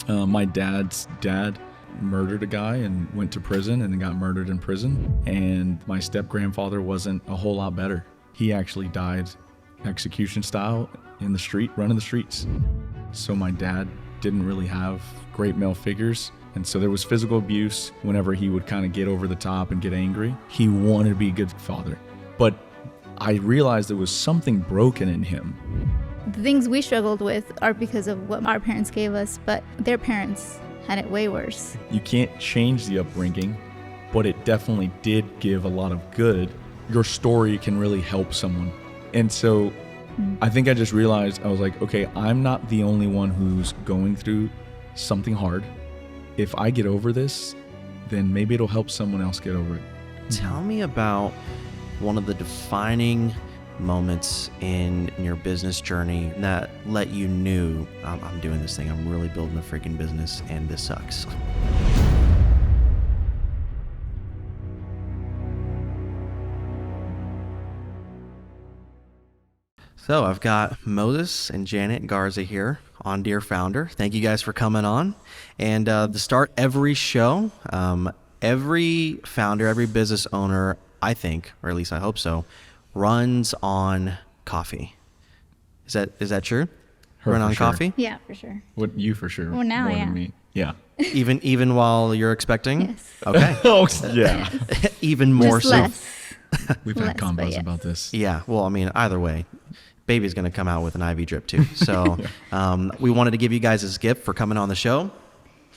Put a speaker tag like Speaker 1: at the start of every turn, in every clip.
Speaker 1: My dad's dad murdered a guy and went to prison and then got murdered in prison. And my step-grandfather wasn't a whole lot better. He actually died execution style in the street, running the streets. So my dad didn't really have great male figures. And so there was physical abuse whenever he would kind of get over the top and get angry. He wanted to be a good father. But I realized there was something broken in him.
Speaker 2: The things we struggled with are because of what our parents gave us, but their parents had it way worse.
Speaker 1: You can't change the upbringing, but it definitely did give a lot of good. Your story can really help someone. And so I think I just realized, I was like, okay, I'm not the only one who's going through something hard. If I get over this, then maybe it'll help someone else get over it.
Speaker 3: Tell me about one of the defining moments in your business journey that let you knew, I'm doing this thing, I'm really building a freaking business and this sucks. So I've got Moses and Janet Garza here on Dear Founder. Thank you guys for coming on. And to start every show, every founder, every business owner, I think, or at least I hope so, runs on coffee. Is that true? Run on
Speaker 1: sure.
Speaker 3: coffee?
Speaker 2: Yeah, for sure.
Speaker 1: What, you for sure?
Speaker 2: Well, now,
Speaker 1: more
Speaker 2: yeah.
Speaker 1: than me. Yeah.
Speaker 3: Even while you're expecting?
Speaker 2: Yes.
Speaker 3: Okay.
Speaker 1: Oh, yeah.
Speaker 3: Even more
Speaker 2: Just
Speaker 3: so.
Speaker 2: less.
Speaker 1: We've had
Speaker 2: Less, but
Speaker 1: combos
Speaker 2: yes.
Speaker 1: about this.
Speaker 3: Yeah. Well, I mean, either way, baby's going to come out with an IV drip too. So we wanted to give you guys this gift for coming on the show.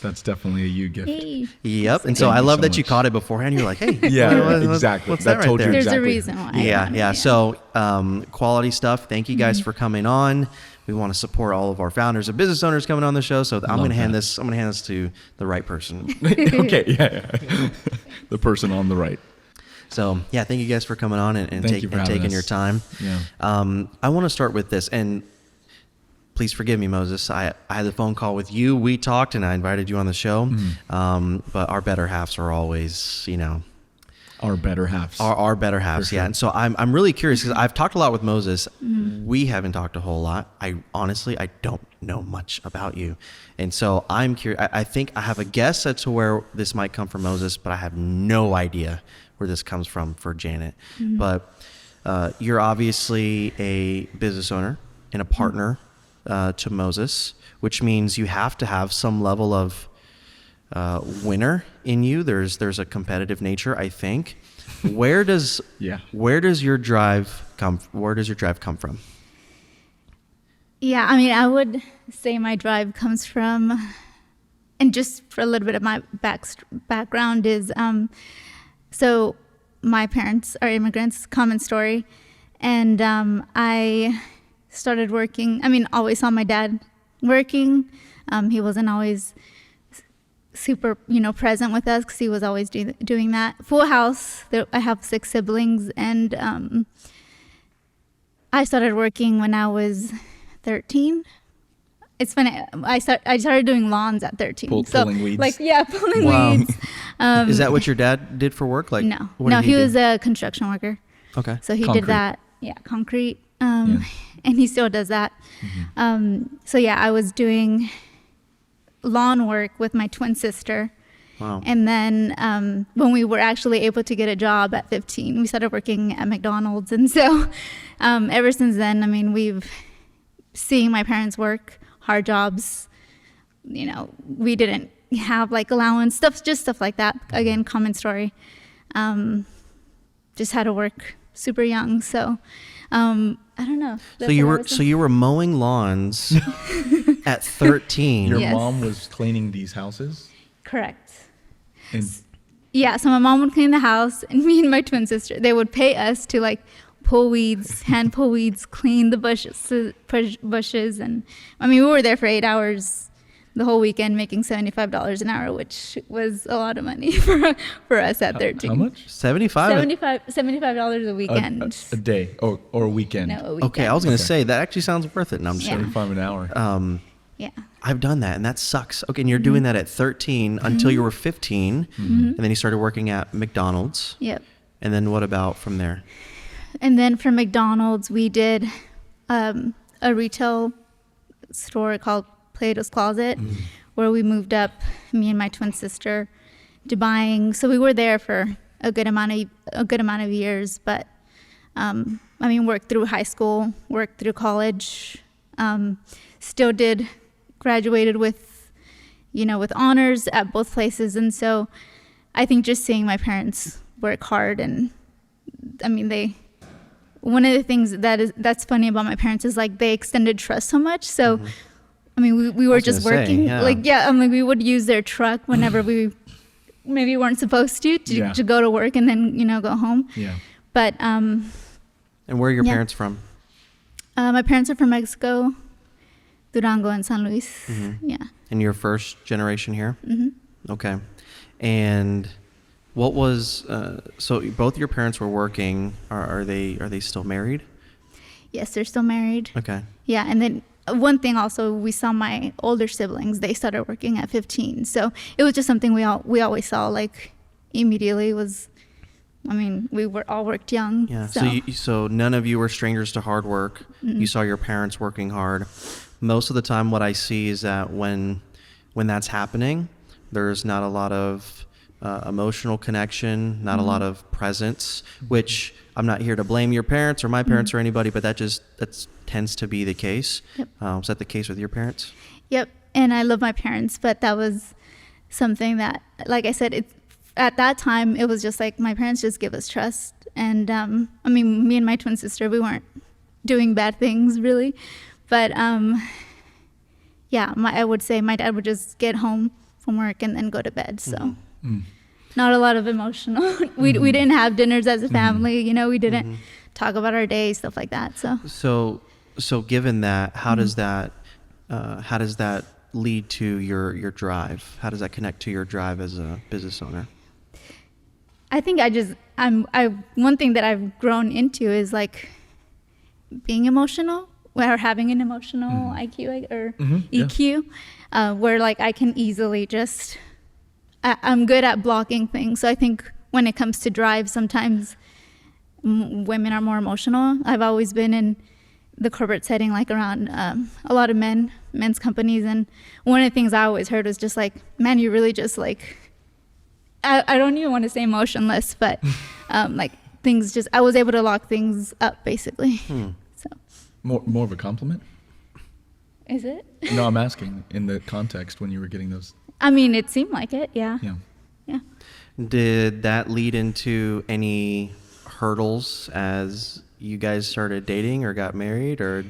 Speaker 1: That's definitely a you gift.
Speaker 2: Hey.
Speaker 3: Yep. And so
Speaker 1: Thank
Speaker 3: I
Speaker 1: you
Speaker 3: love
Speaker 1: so
Speaker 3: that you
Speaker 1: much.
Speaker 3: caught it beforehand. You're like, hey.
Speaker 1: Yeah, exactly.
Speaker 3: What's
Speaker 1: That
Speaker 3: that
Speaker 1: told
Speaker 3: right
Speaker 1: you
Speaker 3: there?
Speaker 2: There's
Speaker 1: exactly.
Speaker 2: a reason why.
Speaker 3: Yeah. So quality stuff. Thank you guys for coming on. We want to support all of our founders and business owners coming on the show. So I'm going to hand this. I'm going to hand this to the right person.
Speaker 1: Okay, yeah. The person on the right.
Speaker 3: So yeah, thank you guys for coming on and
Speaker 1: Thank you for having
Speaker 3: taking
Speaker 1: us.
Speaker 3: your time.
Speaker 1: Yeah.
Speaker 3: I want to start with this, and please forgive me, Moses. I had a phone call with you. We talked, and I invited you on the show. But our better halves are always,
Speaker 1: Our better halves.
Speaker 3: our better halves.
Speaker 1: For
Speaker 3: Yeah.
Speaker 1: sure.
Speaker 3: And so I'm really curious because I've talked a lot with Moses. We haven't talked a whole lot. I don't know much about you, and so I'm curious. I think I have a guess as to where this might come from, Moses, but I have no idea where this comes from for Janet. But you're obviously a business owner and a partner to Moses, which means you have to have some level of winner in you. There's a competitive nature, I think. Where does your drive come from?
Speaker 2: Yeah, I mean, I would say my drive comes from, and just for a little bit of my background is, so my parents are immigrants, common story, and I started working. I mean, always saw my dad working. He wasn't always super, present with us because he was always doing that. Full house. I have 6 siblings, and I started working when I was 13. It's funny. I started doing lawns at 13.
Speaker 1: Pulling weeds.
Speaker 2: Pulling
Speaker 3: Wow.
Speaker 2: weeds.
Speaker 3: Is that what your dad did for work? Like
Speaker 2: No,
Speaker 3: what did
Speaker 2: he
Speaker 3: do?
Speaker 2: was a construction worker.
Speaker 3: Okay.
Speaker 2: So he
Speaker 1: Concrete.
Speaker 2: did that. Yeah, concrete. And he still does that. I was doing lawn work with my twin sister.
Speaker 3: Wow.
Speaker 2: And then when we were actually able to get a job at 15, we started working at McDonald's. And so ever since then, I mean, we've seen my parents work hard jobs. We didn't have like allowance, stuff like that. Again, common story. Just had to work super young. So I don't know.
Speaker 3: So you were mowing lawns at 13.
Speaker 1: Your
Speaker 2: Yes.
Speaker 1: mom was cleaning these houses?
Speaker 2: Correct.
Speaker 1: And
Speaker 2: Yeah, so my mom would clean the house, and me and my twin sister, they would pay us to like pull weeds, hand pull weeds, clean the bushes, and I mean, we were there for 8 hours the whole weekend, making $75 an hour, which was a lot of money for us at 13.
Speaker 1: how much?
Speaker 3: 75?
Speaker 2: $75 a weekend.
Speaker 1: A day or a weekend?
Speaker 2: No, a weekend.
Speaker 3: Okay, I was going to say that actually sounds worth it. No, I'm just
Speaker 2: Yeah.
Speaker 3: kidding.
Speaker 1: 75 an hour.
Speaker 2: Yeah.
Speaker 3: I've done that, and that sucks. Okay, and you're doing that at 13 until you were 15, and then you started working at McDonald's.
Speaker 2: Yep.
Speaker 3: And then what about from there?
Speaker 2: And then from McDonald's, we did a retail store called Plato's Closet, where we moved up, me and my twin sister, Dubai. So we were there for a good amount of years, but worked through high school, worked through college, still graduated with honors at both places. And so I think just seeing my parents work hard, and one of the things that's funny about my parents is like they extended trust so much. So we were just working, we would use their truck whenever we maybe weren't supposed to go to work and then go home.
Speaker 1: Yeah.
Speaker 2: But
Speaker 3: and where are your parents from?
Speaker 2: My parents are from Mexico, Durango and San Luis.
Speaker 3: Mm-hmm.
Speaker 2: Yeah.
Speaker 3: And you're first generation here?
Speaker 2: Mm-hmm.
Speaker 3: Okay. And what was so both your parents were working. Are they still married?
Speaker 2: Yes, they're still married.
Speaker 3: Okay.
Speaker 2: Yeah, and then one thing also, we saw my older siblings, they started working at 15. So it was just something we always saw, like, immediately was, we were all worked young.
Speaker 3: Yeah,
Speaker 2: So,
Speaker 3: so none of you were strangers to hard work.
Speaker 2: Mm-mm.
Speaker 3: You saw your parents working hard. Most of the time what I see is that when that's happening, there's not a lot of emotional connection, not a lot of presence, which I'm not here to blame your parents or my parents or anybody, but that tends to be the case.
Speaker 2: Yep.
Speaker 3: Is that the case with your parents?
Speaker 2: Yep, and I love my parents, but that was something that, like I said, at that time, it was just like my parents just give us trust. And me and my twin sister, we weren't doing bad things really. But I would say my dad would just get home from work and then go to bed. So not a lot of emotional. we didn't have dinners as a family. We didn't talk about our day, stuff like that.
Speaker 3: So given that, how does that lead to your drive? How does that connect to your drive as a business owner?
Speaker 2: I think one thing that I've grown into is like being emotional, or having an emotional IQ or EQ, where like I can easily just, I'm good at blocking things. So I think when it comes to drive, sometimes women are more emotional. I've always been in the corporate setting, like around a lot of men's companies. And one of the things I always heard was just like, man, you really just like, I don't even want to say emotionless, but like things just, I was able to lock things up basically. So
Speaker 1: more of a compliment?
Speaker 2: Is it?
Speaker 1: No, I'm asking in the context when you were getting those.
Speaker 2: It seemed like it. Yeah.
Speaker 3: Did that lead into any hurdles as you guys started dating or got married, or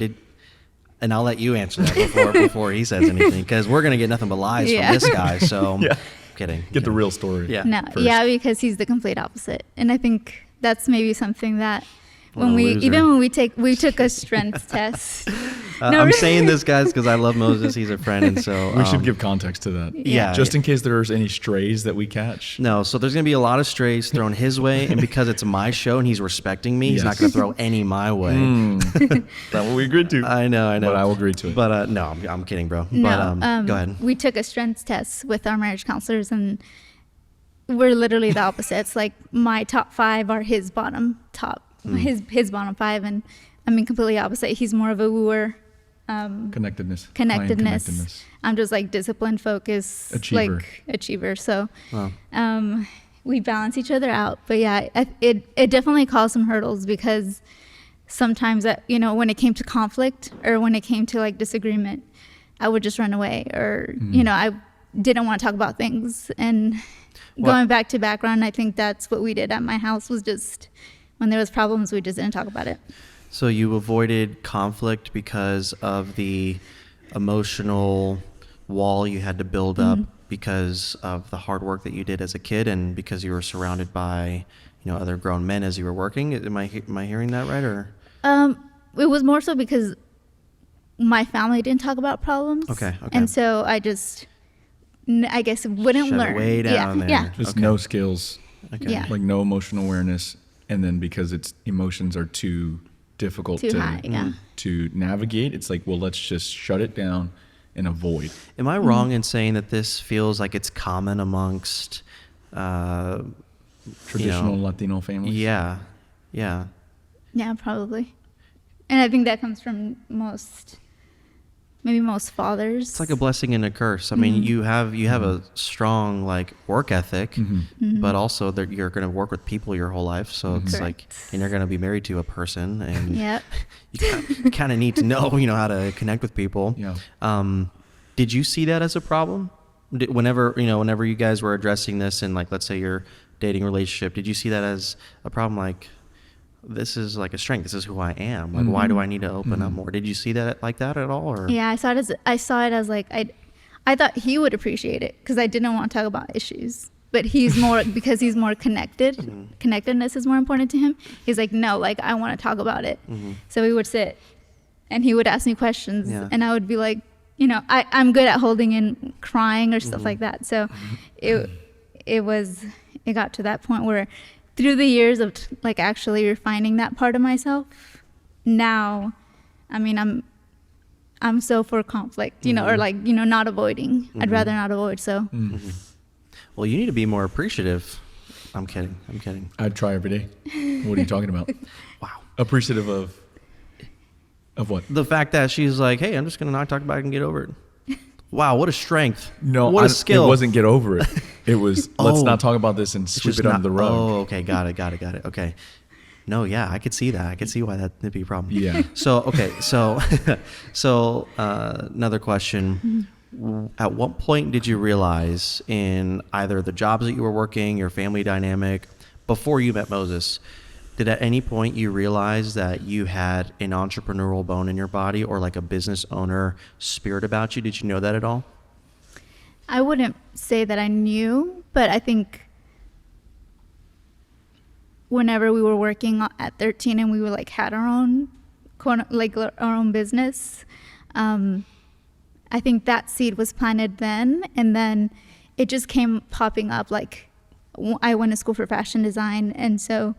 Speaker 3: and I'll let you answer that before he says anything, because we're going to get nothing but lies from this guy. So kidding.
Speaker 1: Get the real story.
Speaker 3: Yeah.
Speaker 2: No,
Speaker 1: first.
Speaker 2: yeah, because he's the complete opposite. And I think that's maybe something that when we took a strengths test.
Speaker 3: I'm saying this, guys, because I love Moses. He's a friend, and so
Speaker 1: we should give context to that.
Speaker 3: Yeah.
Speaker 1: Just in case there's any strays that we catch.
Speaker 3: No, so there's going to be a lot of strays thrown his way, and because it's my show and he's respecting me, he's not going to throw any my way.
Speaker 1: That's what we agreed to.
Speaker 3: I know.
Speaker 1: But I will agree to it.
Speaker 3: But no, I'm kidding, bro.
Speaker 2: No,
Speaker 3: but go ahead.
Speaker 2: We took a strengths test with our marriage counselors, and we're literally the opposite. It's like my top 5 are his bottom 5, and completely opposite. He's more of a wooer.
Speaker 1: Connectedness.
Speaker 2: I'm just like disciplined, focused, achiever. So we balance each other out. But yeah, it definitely caused some hurdles, because sometimes when it came to conflict or when it came to like disagreement, I would just run away, or I didn't want to talk about things. And going back to background, I think that's what we did at my house, was just when there was problems, we just didn't talk about it.
Speaker 3: So you avoided conflict because of the emotional wall you had to build up because of the hard work that you did as a kid, and because you were surrounded by, other grown men as you were working. Am I hearing that right, or?
Speaker 2: It was more so because my family didn't talk about problems.
Speaker 3: Okay.
Speaker 2: And so I just, I guess, wouldn't learn.
Speaker 3: Way down there.
Speaker 2: Yeah.
Speaker 1: Just no skills.
Speaker 3: Okay.
Speaker 2: Yeah.
Speaker 1: Like no emotional awareness, and then because emotions are too difficult to navigate, it's like, well, let's just shut it down and avoid.
Speaker 3: Am I wrong in saying that this feels like it's common amongst
Speaker 1: traditional Latino families?
Speaker 3: Yeah,
Speaker 2: probably. And I think that comes from most maybe most fathers.
Speaker 3: It's like a blessing and a curse. I mean, you have a strong like work ethic, but also that you're going to work with people your whole life. So it's
Speaker 2: Correct.
Speaker 3: like, and you're going to be married to a person, and
Speaker 2: Yep.
Speaker 3: you kind of need to know, how to connect with people.
Speaker 1: Yeah.
Speaker 3: Did you see that as a problem? Whenever you guys were addressing this in, like, let's say your dating relationship, did you see that as a problem? Like, this is like a strength. This is who I am. Like, why do I need to open up more? Did you see that like that at all? Or?
Speaker 2: Yeah, I saw it as like, I thought he would appreciate it because I didn't want to talk about issues. But he's more, because he's more connected. Connectedness is more important to him. He's like, no, like, I want to talk about it. So we would sit and he would ask me questions and I would be like, I'm good at holding in crying or stuff like that. So it got to that point where through the years of like actually refining that part of myself, now, I mean, I'm so for conflict, or like, not avoiding. I'd rather not avoid. So.
Speaker 3: Well, you need to be more appreciative. I'm kidding.
Speaker 1: I'd try every day. What are you talking about?
Speaker 3: Wow.
Speaker 1: Appreciative of what?
Speaker 3: The fact that she's like, hey, I'm just going to not talk about it and get over it. Wow, what a strength.
Speaker 1: No,
Speaker 3: what a skill.
Speaker 1: It wasn't get over it. It was, let's not talk about this and
Speaker 3: It's
Speaker 1: sweep
Speaker 3: just
Speaker 1: it under the rug.
Speaker 3: Oh, okay. Got it. Okay. No, yeah, I could see that. I could see why that would be a problem.
Speaker 1: Yeah.
Speaker 3: So, okay. So another question. At what point did you realize in either the jobs that you were working, your family dynamic, before you met Moses, did at any point you realize that you had an entrepreneurial bone in your body or like a business owner spirit about you? Did you know that at all?
Speaker 2: I wouldn't say that I knew, but I think whenever we were working at 13 and we were like had our own business, I think that seed was planted then, and then it just came popping up. Like, I went to school for fashion design, and so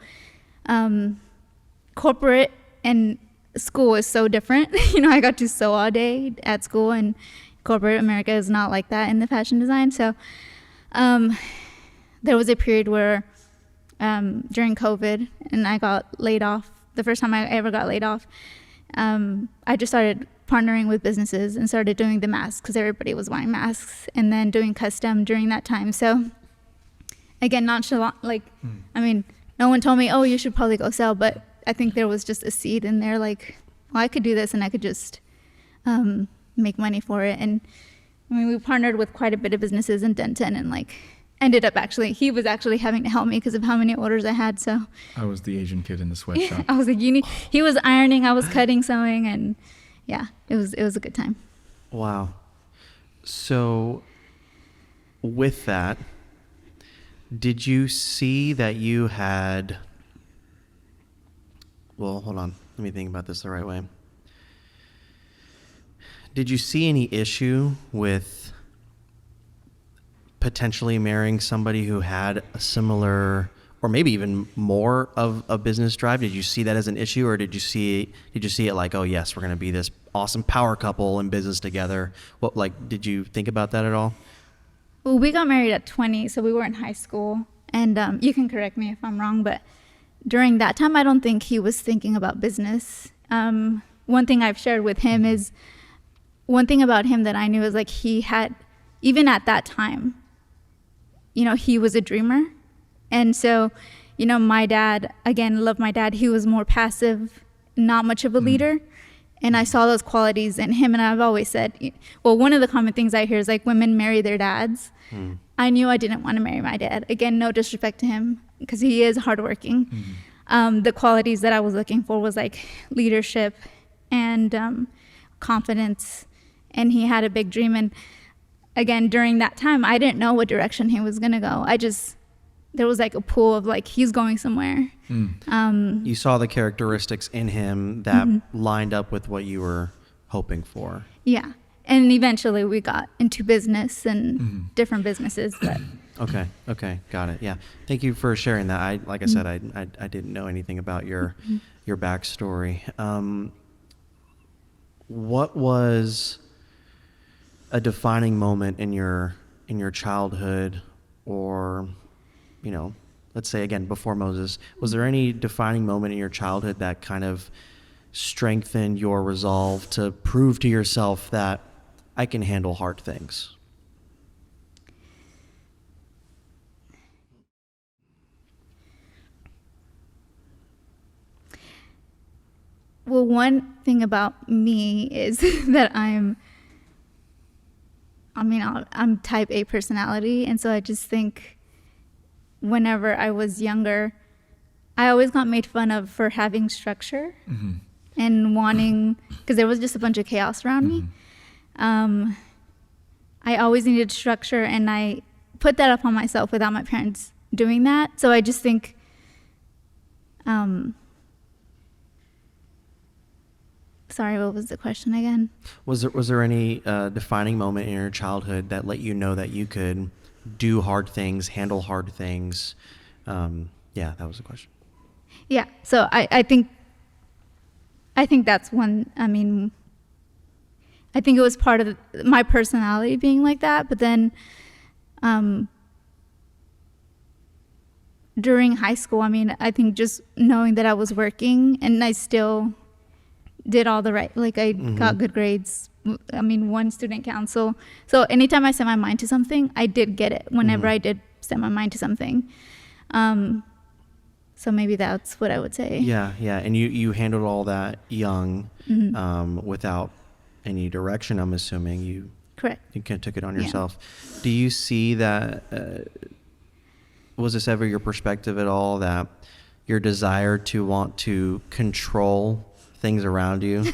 Speaker 2: corporate and school is so different. I got to sew all day at school, and corporate America is not like that in the fashion design. So there was a period where during COVID, and I got laid off. The first time I ever got laid off, I just started partnering with businesses and started doing the masks because everybody was wearing masks, and then doing custom during that time. So again, nonchalant, like, I mean, no one told me, oh, you should probably go sell, but I think there was just a seed in there, like, well, I could do this and I could just make money for it. And I mean, we partnered with quite a bit of businesses in Denton, and like ended up he was actually having to help me because of how many orders I had. So
Speaker 1: I was the Asian kid in the sweatshop.
Speaker 2: I was like, he was ironing, I was cutting, sewing, and yeah, it was a good time.
Speaker 3: Wow. So with that, did you see that you had, well, hold on. Let me think about this the right way. Did you see any issue with potentially marrying somebody who had a similar, or maybe even more of a business drive? Did you see that as an issue, or did you see it like, oh yes, we're going to be this awesome power couple in business together? What, like, did you think about that at all?
Speaker 2: Well, we got married at 20, so we were in high school, and you can correct me if I'm wrong, but during that time, I don't think he was thinking about business. One thing I've shared with him is, one thing about him that I knew is like he had, even at that time, he was a dreamer. And so, my dad, again, love my dad. He was more passive, not much of a leader. And I saw those qualities in him. And I've always said, well, one of the common things I hear is like women marry their dads. I knew I didn't want to marry my dad. Again, no disrespect to him, because he is hardworking. The qualities that I was looking for was like leadership and confidence. And he had a big dream. And again, during that time, I didn't know what direction he was going to go. There was like a pool of like, he's going somewhere.
Speaker 3: You saw the characteristics in him that lined up with what you were hoping for.
Speaker 2: Yeah. And eventually we got into business and different businesses. But
Speaker 3: Okay. Got it. Yeah. Thank you for sharing that. Like I said, I didn't know anything about your backstory. What was a defining moment in your childhood, or, let's say again before Moses, was there any defining moment in your childhood that kind of strengthen your resolve to prove to yourself that I can handle hard things?
Speaker 2: Well, one thing about me is that I'm type A personality. And so I just think whenever I was younger, I always got made fun of for having structure and wanting, because there was just a bunch of chaos around me. I always needed structure, and I put that up on myself without my parents doing that. So I just think, sorry, what was the question again?
Speaker 3: Was there any defining moment in your childhood that let you know that you could do hard things, handle hard things? Yeah, that was the question.
Speaker 2: Yeah, so I think that's one. I mean, I think it was part of my personality being like that. But then during high school, I mean, I think just knowing that I was working and I still did all the right, like I got good grades. I mean, won student council. So anytime I set my mind to something, I did get it whenever I did set my mind to something. So maybe that's what I would say. Yeah.
Speaker 3: And you handled all that young, without any direction, I'm assuming. You
Speaker 2: Correct.
Speaker 3: You kind of took it on yourself. Do you see that, was this ever your perspective at all, that your desire to want to control things around you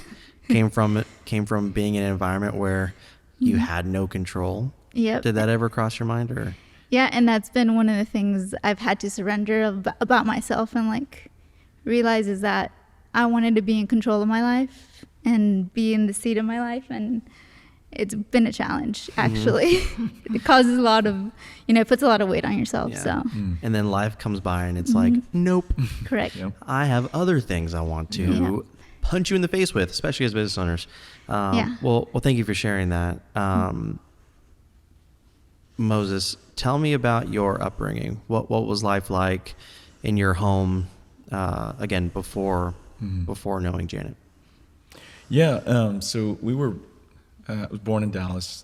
Speaker 3: came from being in an environment where you had no control?
Speaker 2: Yep.
Speaker 3: Did that ever cross your mind? Or
Speaker 2: yeah, and that's been one of the things I've had to surrender about myself and like realize is that I wanted to be in control of my life and be in the seat of my life, and it's been a challenge actually. It causes a lot of, it puts a lot of weight on yourself.
Speaker 3: Yeah.
Speaker 2: So
Speaker 3: and then life comes by and it's like, nope.
Speaker 2: Correct.
Speaker 1: Yep.
Speaker 3: I have other things I want to punch you in the face with, especially as business owners. Well, thank you for sharing that. Moses, tell me about your upbringing. What was life like in your home, again, before knowing Janet?
Speaker 1: Yeah, so we were, I was born in Dallas.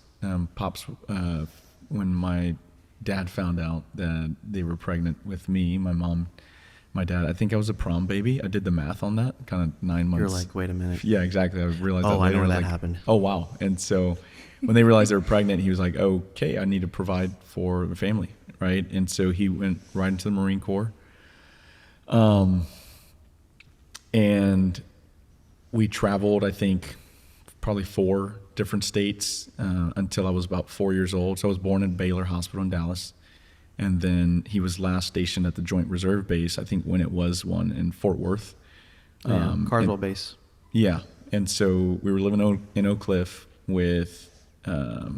Speaker 1: Pops, when my dad found out that they were pregnant with me, my mom, my dad, I think I was a prom baby. I did the math on that, kind of 9 months.
Speaker 3: You're like, wait a minute.
Speaker 1: Yeah, exactly. I realized that
Speaker 3: I
Speaker 1: later.
Speaker 3: know where that happened.
Speaker 1: Oh, wow. And so when they realized they were pregnant, he was like, okay, I need to provide for the family, right? And so he went right into the Marine Corps. And we traveled, I think, probably 4 different states until I was about 4 years old. So I was born in Baylor Hospital in Dallas. And then he was last stationed at the Joint Reserve Base, I think when it was one in Fort Worth.
Speaker 3: Carswell Base.
Speaker 1: Yeah. And so we were living in Oak Cliff with, I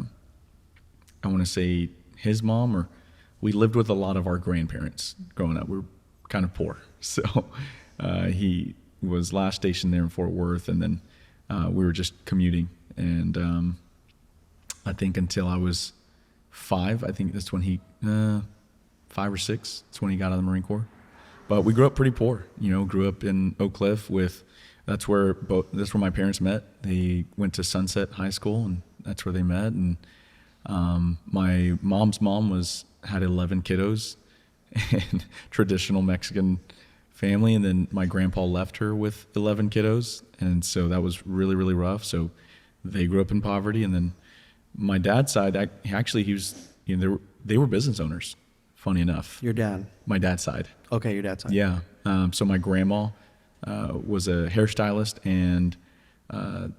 Speaker 1: want to say his mom, or we lived with a lot of our grandparents growing up. We were kind of poor. So he was last stationed there in Fort Worth, and then we were just commuting. And I think until I was 5, I think that's when he, 5 or 6, that's when he got out of the Marine Corps. But we grew up pretty poor, grew up in Oak Cliff that's where my parents met. They went to Sunset High School, and that's where they met. And my mom's mom had 11 kiddos and traditional Mexican family. And then my grandpa left her with 11 kiddos. And so that was really, really rough. So they grew up in poverty. And then my dad's side, he was, they were business owners, funny enough.
Speaker 3: Your dad?
Speaker 1: My dad's side.
Speaker 3: Okay, your dad's side.
Speaker 1: Yeah. So my grandma was a hairstylist, and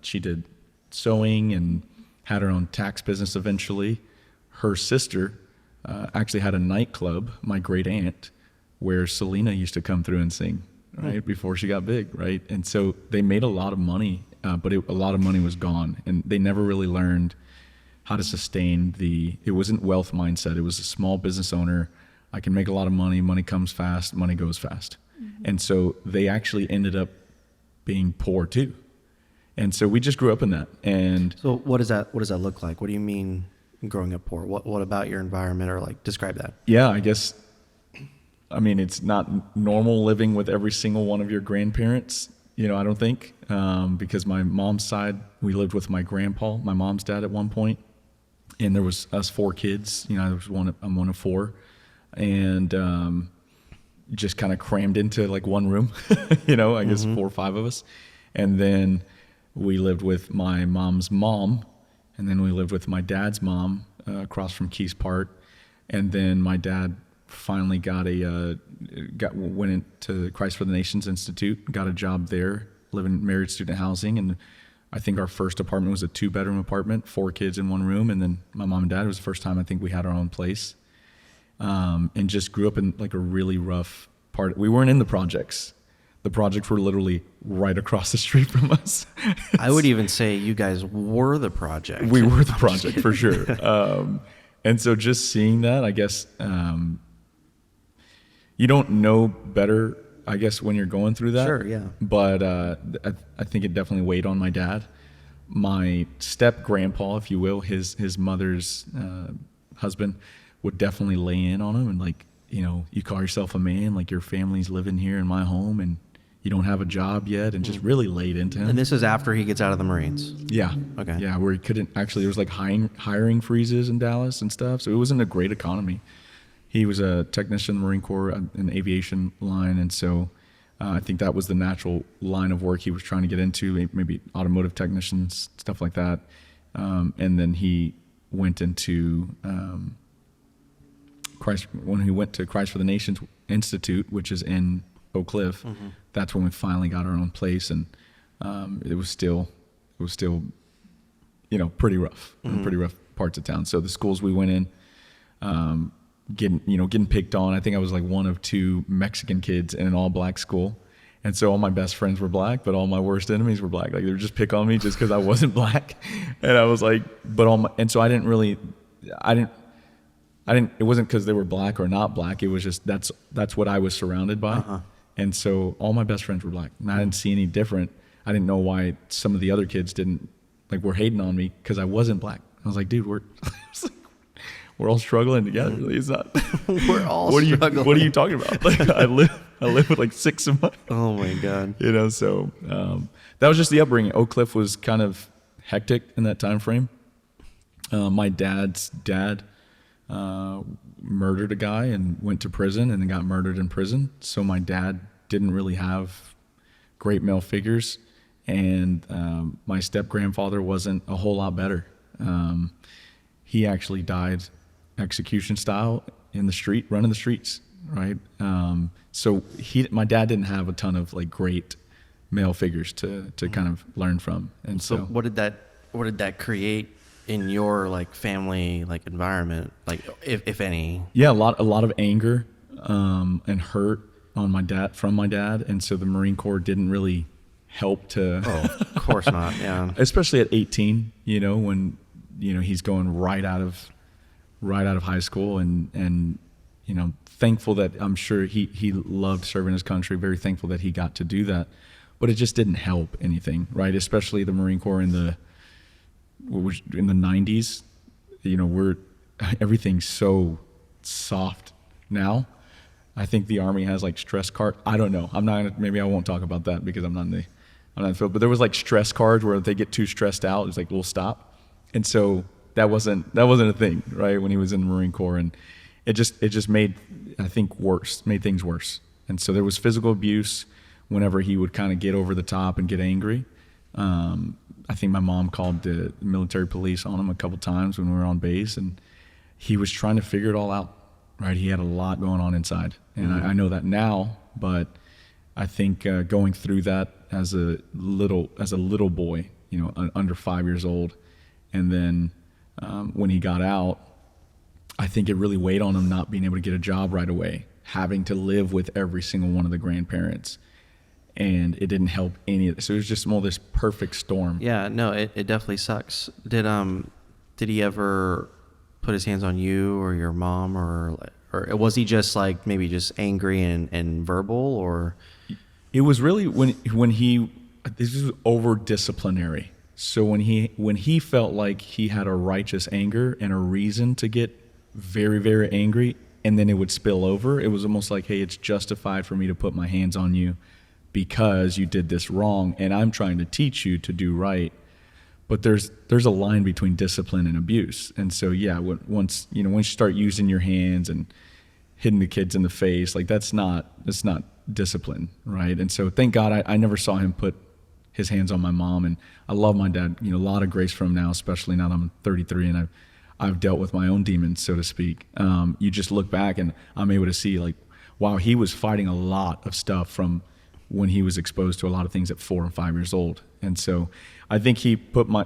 Speaker 1: she did sewing and had her own tax business eventually. Her sister actually had a nightclub, my great aunt, where Selena used to come through and sing, right, before she got big, right? And so they made a lot of money, but a lot of money was gone, and they never really learned how to sustain it wasn't wealth mindset. It was a small business owner. I can make a lot of money. Money comes fast. Money goes fast. And so they actually ended up being poor too. And so we just grew up in that. And
Speaker 3: so what does that look like? What do you mean growing up poor? What about your environment, or like describe that?
Speaker 1: Yeah, I guess, it's not normal living with every single one of your grandparents I don't think, because my mom's side, we lived with my grandpa, my mom's dad at one point, and there was us 4 kids. I'm one of 4, and just kind of crammed into like one room, I guess 4 or 5 of us. And then we lived with my mom's mom, and then we lived with my dad's mom across from Keys Park. And then my dad finally went into Christ for the Nations Institute, got a job there, living married student housing. And I think our first apartment was a 2-bedroom apartment, 4 kids in one room. And then my mom and dad, it was the first time I think we had our own place. And just grew up in like a really rough part. We weren't in the projects. The projects were literally right across the street from us.
Speaker 3: I would even say you guys were the project.
Speaker 1: We were the project for sure. And so just seeing that, I guess, you don't know better, I guess, when you're going through that.
Speaker 3: Sure, yeah.
Speaker 1: But I think it definitely weighed on my dad. My step-grandpa, if you will, his mother's husband, would definitely lay in on him and like, you call yourself a man, like your family's living here in my home and you don't have a job yet, and just really laid into him.
Speaker 3: And this is after he gets out of the Marines.
Speaker 1: Yeah.
Speaker 3: Okay.
Speaker 1: Yeah, where he couldn't actually, there was like hiring freezes in Dallas and stuff. So it wasn't a great economy. He was a technician in the Marine Corps in the aviation line. And so I think that was the natural line of work he was trying to get into, maybe automotive technicians, stuff like that. And then he went into when he went to Christ for the Nations Institute, which is in Oak Cliff. Mm-hmm. That's when we finally got our own place, and it was still pretty rough, in pretty rough parts of town. So the schools we went in, getting picked on. I think I was like one of 2 Mexican kids in an all-black school. And so all my best friends were black, but all my worst enemies were black. Like they would just pick on me just because I wasn't black. And I was like, and so I didn't, it wasn't because they were black or not black. It was just, that's what I was surrounded by. Uh-huh. And so all my best friends were black, and I didn't see any different. I didn't know why some of the other kids were hating on me because I wasn't black. I was like, dude, we're all struggling together. Really, it's not.
Speaker 3: We're all struggling.
Speaker 1: What are you talking about? Like, I live with like 6 of my.
Speaker 3: Oh my God.
Speaker 1: So that was just the upbringing. Oak Cliff was kind of hectic in that time frame. My dad's dad murdered a guy and went to prison and then got murdered in prison. So my dad didn't really have great male figures, and my step-grandfather wasn't a whole lot better. He actually died execution style in the street, running the streets, right? So my dad didn't have a ton of like great male figures to kind of learn from. And so
Speaker 3: what did that create in your like family like environment, like if any?
Speaker 1: Yeah, a lot of anger and hurt on from my dad, and so the Marine Corps didn't really help to.
Speaker 3: Oh, of course not. Yeah,
Speaker 1: especially at 18, when he's going right out of high school, and thankful that I'm sure he loved serving his country. Very thankful that he got to do that, but it just didn't help anything, right? Especially the Marine Corps in the 90s, everything's so soft now. I think the Army has like stress card. I don't know. Maybe I won't talk about that because I'm not in the field, but there was like stress cards where if they get too stressed out, it's like, we'll stop. And so that wasn't a thing, right? When he was in the Marine Corps, and it just made things worse. And so there was physical abuse whenever he would kind of get over the top and get angry. I think my mom called the military police on him a couple times when we were on base, and he was trying to figure it all out, right? He had a lot going on inside, and I know that now, but I think going through that as a little boy, under 5 years old, and then when he got out, I think it really weighed on him not being able to get a job right away, having to live with every single one of the grandparents. And it didn't help any of this. So it was just more this perfect storm.
Speaker 3: Yeah, no, it definitely sucks. Did he ever put his hands on you or your mom, or was he just like maybe just angry and verbal, or?
Speaker 1: It was really this was over disciplinary. So when he felt like he had a righteous anger and a reason to get very, very angry, and then it would spill over, it was almost like, hey, it's justified for me to put my hands on you because you did this wrong, and I'm trying to teach you to do right. But there's a line between discipline and abuse. And so, yeah, once you start using your hands and hitting the kids in the face, like that's not discipline, right? And so thank God I never saw him put his hands on my mom. And I love my dad, a lot of grace from him now, especially now that I'm 33 and I've dealt with my own demons, so to speak. You just look back and I'm able to see, like, wow, he was fighting a lot of stuff from when he was exposed to a lot of things at 4 and 5 years old. And so I think he put my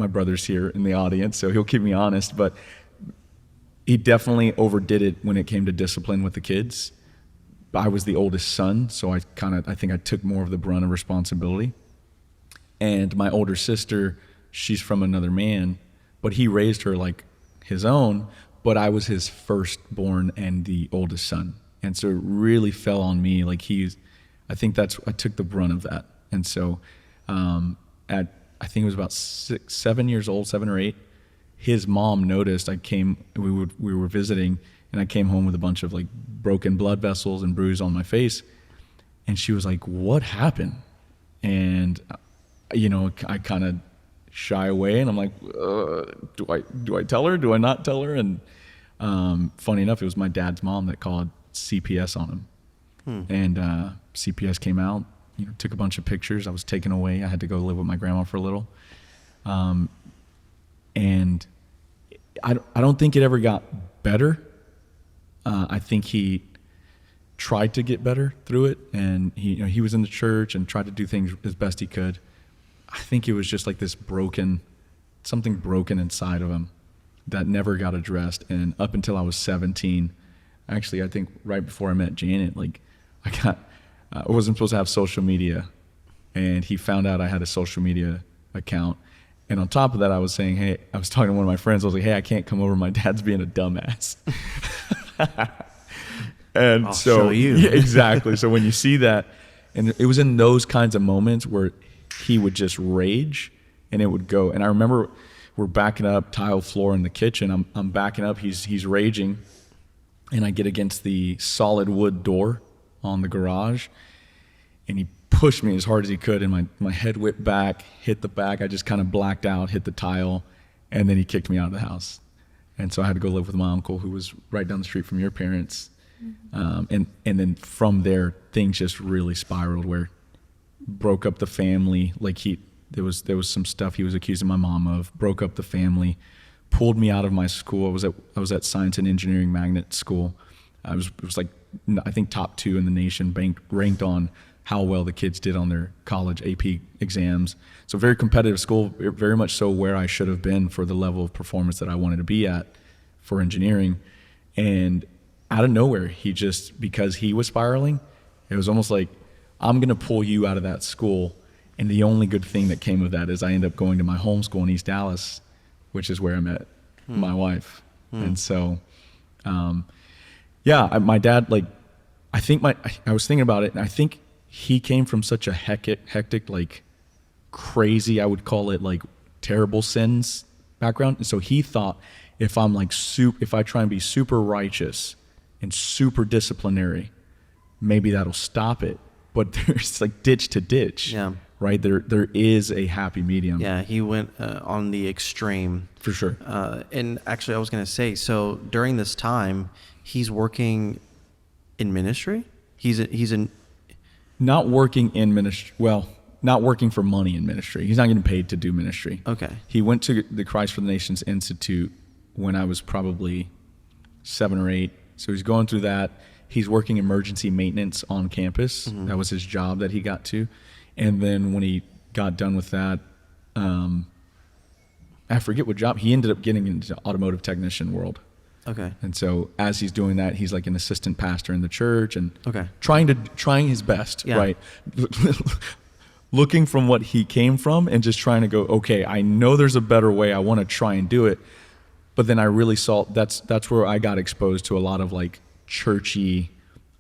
Speaker 1: brother's here in the audience, so he'll keep me honest, but he definitely overdid it when it came to discipline with the kids. I was the oldest son, so I think I took more of the brunt of responsibility. And my older sister, she's from another man, but he raised her like his own, but I was his firstborn and the oldest son. And so it really fell on me. Like I took the brunt of that. And so I think it was about 7 years old, 7 or 8, his mom noticed we were visiting, and I came home with a bunch of like broken blood vessels and bruise on my face. And she was like, "What happened?" And, I kind of shy away, and I'm like, do I tell her? Do I not tell her? And funny enough, it was my dad's mom that called CPS on him. And CPS came out, took a bunch of pictures. I was taken away. I had to go live with my grandma for a little. And I don't think it ever got better. I think he tried to get better through it, and he was in the church and tried to do things as best he could. I think it was just like this something broken inside of him that never got addressed. And up until I was 17, actually, I think right before I met Janet, like I wasn't supposed to have social media, and he found out I had a social media account. And on top of that, I was saying, hey, I was talking to one of my friends. I was like, hey, I can't come over. My dad's being a dumbass. And
Speaker 3: I'll
Speaker 1: so,
Speaker 3: show you.
Speaker 1: Yeah, exactly. So when you see that, and it was in those kinds of moments where he would just rage, and it would go. And I remember we're backing up, tile floor in the kitchen. I'm backing up. He's raging, and I get against the solid wood door on the garage, and he pushed me as hard as he could, and my head whipped back, hit the back. I just kind of blacked out, hit the tile, and then he kicked me out of the house. And so I had to go live with my uncle, who was right down the street from your parents. And then from there, things just really spiraled, where broke up the family. Like there was some stuff he was accusing my mom of, broke up the family, pulled me out of my school. I was at Science and Engineering Magnet School. It was like, I think top 2 in the nation, ranked on how well the kids did on their college AP exams. So very competitive school, very much so where I should have been for the level of performance that I wanted to be at for engineering. And out of nowhere, because he was spiraling, it was almost like, I'm going to pull you out of that school. And the only good thing that came of that is I ended up going to my home school in East Dallas, which is where I met my wife. And so, my dad, like, I was thinking about it, and I think he came from such a hectic, like crazy, I would call it like terrible sins background. And so he thought if I try and be super righteous and super disciplinary, maybe that'll stop it. But there's like ditch to ditch, right? There is a happy medium.
Speaker 3: Yeah, he went on the extreme.
Speaker 1: For sure.
Speaker 3: And actually, I was going to say, so during this time, he's working in ministry? He's in...
Speaker 1: Not working in ministry. Well, not working for money in ministry. He's not getting paid to do ministry.
Speaker 3: Okay.
Speaker 1: He went to the Christ for the Nations Institute when I was probably 7 or 8. So he's going through that. He's working emergency maintenance on campus. That was his job that he got to. And then when he got done with that, I forget what job, he ended up getting into the automotive technician world.
Speaker 3: Okay.
Speaker 1: And so as he's doing that, he's like an assistant pastor in the church and
Speaker 3: okay.
Speaker 1: trying his best, right? Looking from what he came from and just trying to go, okay, I know there's a better way. I want to try and do it. But then I really saw that's where I got exposed to a lot of like churchy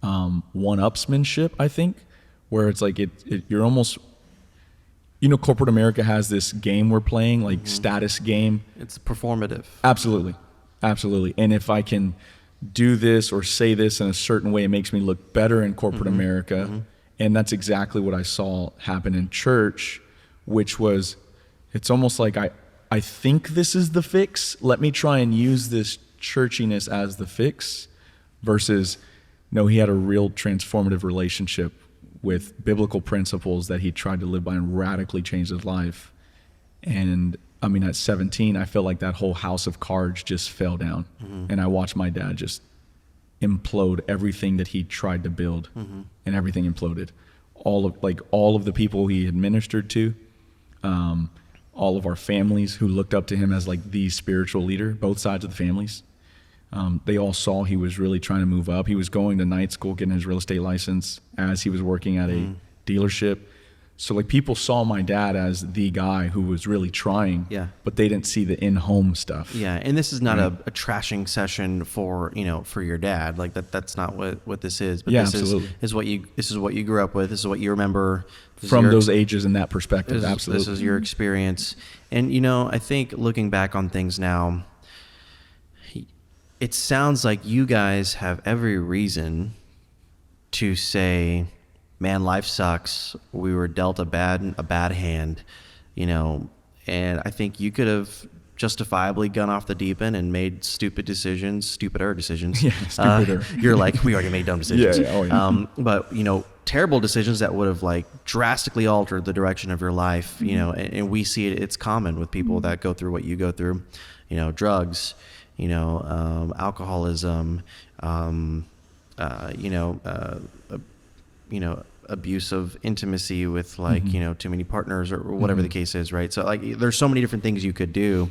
Speaker 1: one-upsmanship, I think, where it's like you're almost, corporate America has this game we're playing, like status game.
Speaker 3: It's performative.
Speaker 1: Absolutely. And if I can do this or say this in a certain way, it makes me look better in corporate America. And that's exactly what I saw happen in church, which was, it's almost like I think this is the fix. Let me try and use this churchiness as the fix, versus, no, he had a real transformative relationship with biblical principles that he tried to live by and radically changed his life. And I mean, at 17, I felt like that whole house of cards just fell down. And I watched my dad just implode everything that he tried to build, and everything imploded. All of the people he had ministered to, all of our families who looked up to him as like the spiritual leader, both sides of the families, they all saw he was really trying to move up. He was going to night school, getting his real estate license as he was working at a dealership. So like people saw my dad as the guy who was really trying, but they didn't see the in-home stuff.
Speaker 3: Yeah, and this is not a trashing session for your dad. Like that's not what this is. But this is what you grew up with. This is what you remember
Speaker 1: from those ages and that perspective. Absolutely,
Speaker 3: this is your experience. And I think looking back on things now, it sounds like you guys have every reason to say, man, life sucks. We were dealt a bad hand, and I think you could have justifiably gone off the deep end and made stupider decisions.
Speaker 1: Yeah, stupider.
Speaker 3: You're like, we already made dumb decisions.
Speaker 1: Yeah.
Speaker 3: But terrible decisions that would have like drastically altered the direction of your life. And we see it. It's common with people that go through what you go through. Drugs, alcoholism, abuse of intimacy with too many partners or whatever the case is, right? So like there's so many different things you could do,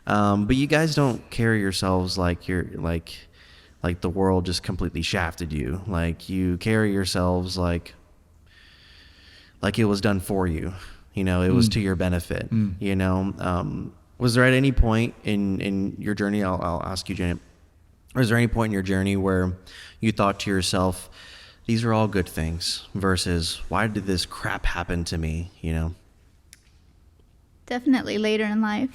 Speaker 3: but you guys don't carry yourselves like you're like the world just completely shafted you. Like you carry yourselves like it was done for you, it was to your benefit. Was there at any point in your journey, I'll ask you, Janet, was there any point in your journey where you thought to yourself, these are all good things, versus why did this crap happen to me,
Speaker 2: Definitely later in life.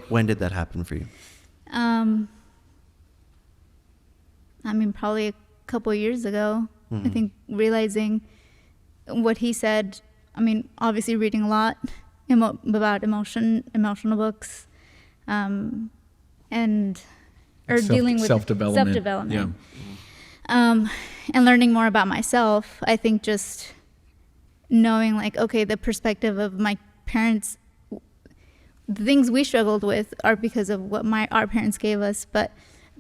Speaker 3: When did that happen for you?
Speaker 2: Probably a couple of years ago. I think realizing what he said, obviously reading a lot about emotional books, dealing with self-development.
Speaker 1: Yeah.
Speaker 2: And learning more about myself. I think just knowing the perspective of my parents, the things we struggled with are because of what our parents gave us, but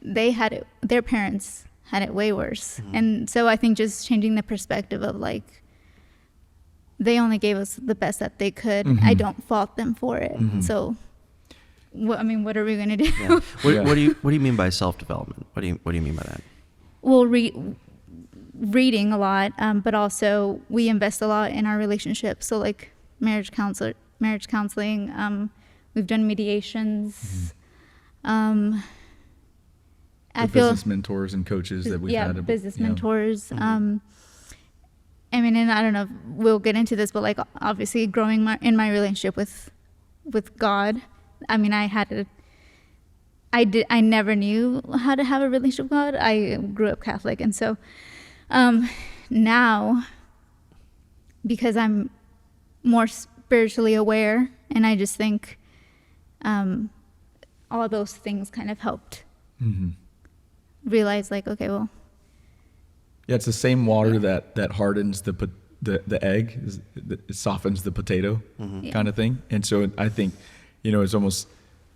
Speaker 2: their parents had it way worse. And so I think just changing the perspective of they only gave us the best that they could. I don't fault them for it. So what are we going to do?
Speaker 3: Yeah. What do you mean by self-development? What do you mean by that?
Speaker 2: Well, reading a lot, but also we invest a lot in our relationship. So marriage counseling, we've done mediations.
Speaker 1: I feel business mentors and coaches that we've had.
Speaker 2: Business mentors. And I don't know if we'll get into this, but obviously growing in my relationship with God. I never knew how to have a relationship with God. I grew up Catholic. And so now, because I'm more spiritually aware, and I just think all those things kind of helped realize okay, well.
Speaker 1: Yeah, it's the same water that hardens the egg, it softens the potato kind of thing. And so I think, it's almost,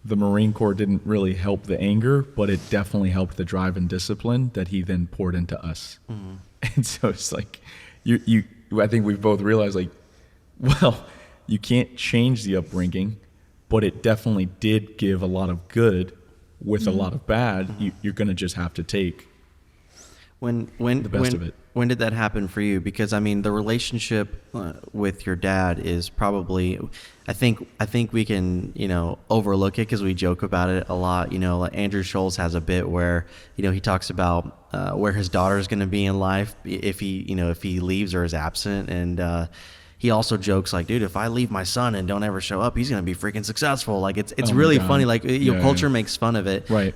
Speaker 1: the Marine Corps didn't really help the anger, but it definitely helped the drive and discipline that he then poured into us. And so it's I think we've both realized you can't change the upbringing, but it definitely did give a lot of good with a lot of bad. You're going to just have to take the best of it.
Speaker 3: When did that happen for you? Because the relationship with your dad is probably, I think we can overlook it because we joke about it a lot. Andrew Schultz has a bit where he talks about where his daughter is going to be in life if he leaves or is absent, and he also jokes dude, if I leave my son and don't ever show up, he's going to be freaking successful. It's really funny. Your culture makes fun of it,
Speaker 1: right?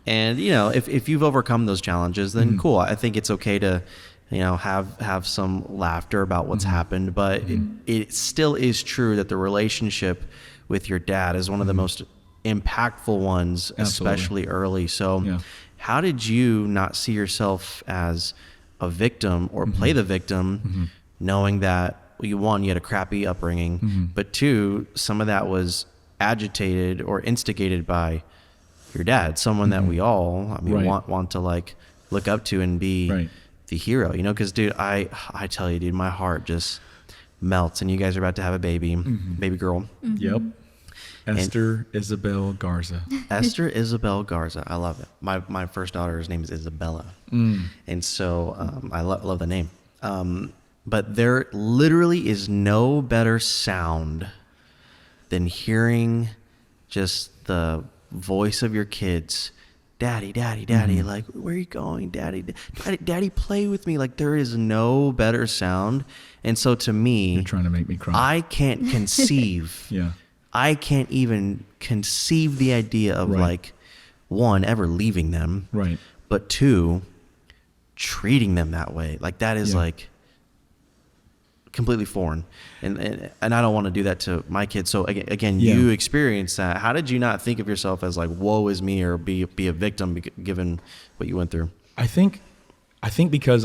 Speaker 3: And if you've overcome those challenges, then cool. I think it's okay to have some laughter about what's happened. But it still is true that the relationship with your dad is one of the most impactful ones, especially early. So how did you not see yourself as a victim or play the victim, knowing that you had a crappy upbringing, but two, some of that was agitated or instigated by your dad, someone that we all want to like look up to and be the hero, because dude, I tell you, dude, my heart just melts. And you guys are about to have a baby girl.
Speaker 1: Yep. Esther Isabel Garza.
Speaker 3: Esther Isabel Garza. I love it. My first daughter's name is Isabella. And so I love the name. But there literally is no better sound than hearing just the voice of your kids. Daddy, daddy, daddy. Like, where are you going? Daddy, daddy, play with me. Like, there is no better sound. And so to me,
Speaker 1: you're trying to make me cry.
Speaker 3: I can't conceive. I can't even conceive the idea of like, one, ever leaving them. But two, treating them that way. Like, that is like completely foreign. And I don't want to do that to my kids. So again, you experienced that. How did you not think of yourself as like, woe is me, or be a victim given what you went through?
Speaker 1: I think because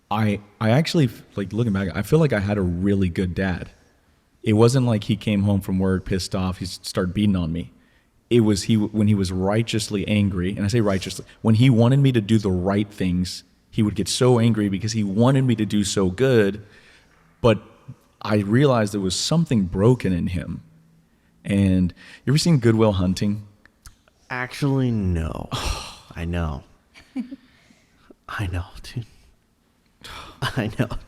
Speaker 1: I actually, like, looking back, I feel like I had a really good dad. It wasn't like he came home from work pissed off, he started beating on me. It was when he was righteously angry, and I say righteously, when he wanted me to do the right things, he would get so angry because he wanted me to do so good, but I realized there was something broken in him. And you ever seen Goodwill Hunting?
Speaker 3: Actually, no. I know. I know,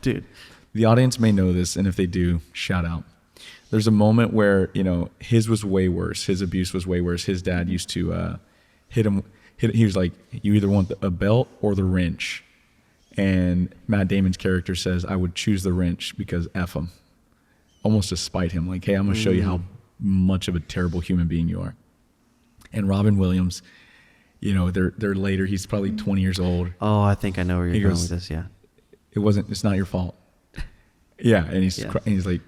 Speaker 3: dude.
Speaker 1: The audience may know this, and if they do, shout out. There's a moment where, his was way worse. His abuse was way worse. His dad used to hit him. He was like, you either want a belt or the wrench. And Matt Damon's character says, I would choose the wrench because F him. Almost to spite him. Like, hey, I'm going to show you how much of a terrible human being you are. And Robin Williams, they're later. He's probably 20 years old.
Speaker 3: Oh, I think I know where you're going with this, yeah.
Speaker 1: It's not your fault. Yeah, and he's like,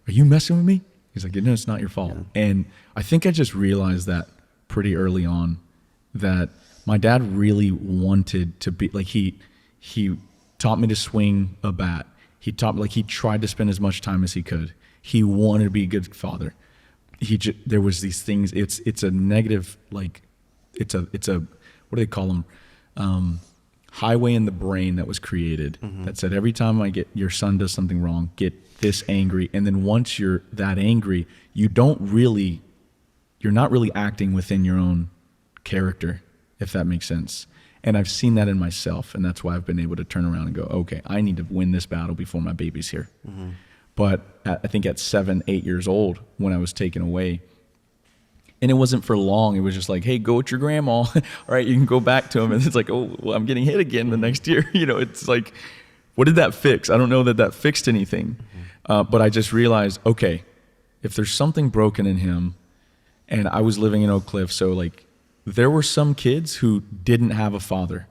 Speaker 1: are you messing with me? He's like, no, it's not your fault. Yeah. And I think I just realized that pretty early on, that my dad really wanted to be, like, he taught me to swing a bat. He tried to spend as much time as he could. He wanted to be a good father. There was these things, it's a negative, like, it's a, what do they call them? Highway in the brain that was created that said, every time your son does something wrong, get this angry. And then once you're that angry, you're not really acting within your own character, if that makes sense. And I've seen that in myself, and that's why I've been able to turn around and go, okay, I need to win this battle before my baby's here. But I think at 7, 8 years old, when I was taken away, and it wasn't for long. It was just like, hey, go with your grandma. All right, you can go back to him. And it's like, oh, well, I'm getting hit again the next year. It's like, what did that fix? I don't know that fixed anything. But I just realized, okay, if there's something broken in him, and I was living in Oak Cliff, so like there were some kids who didn't have a father.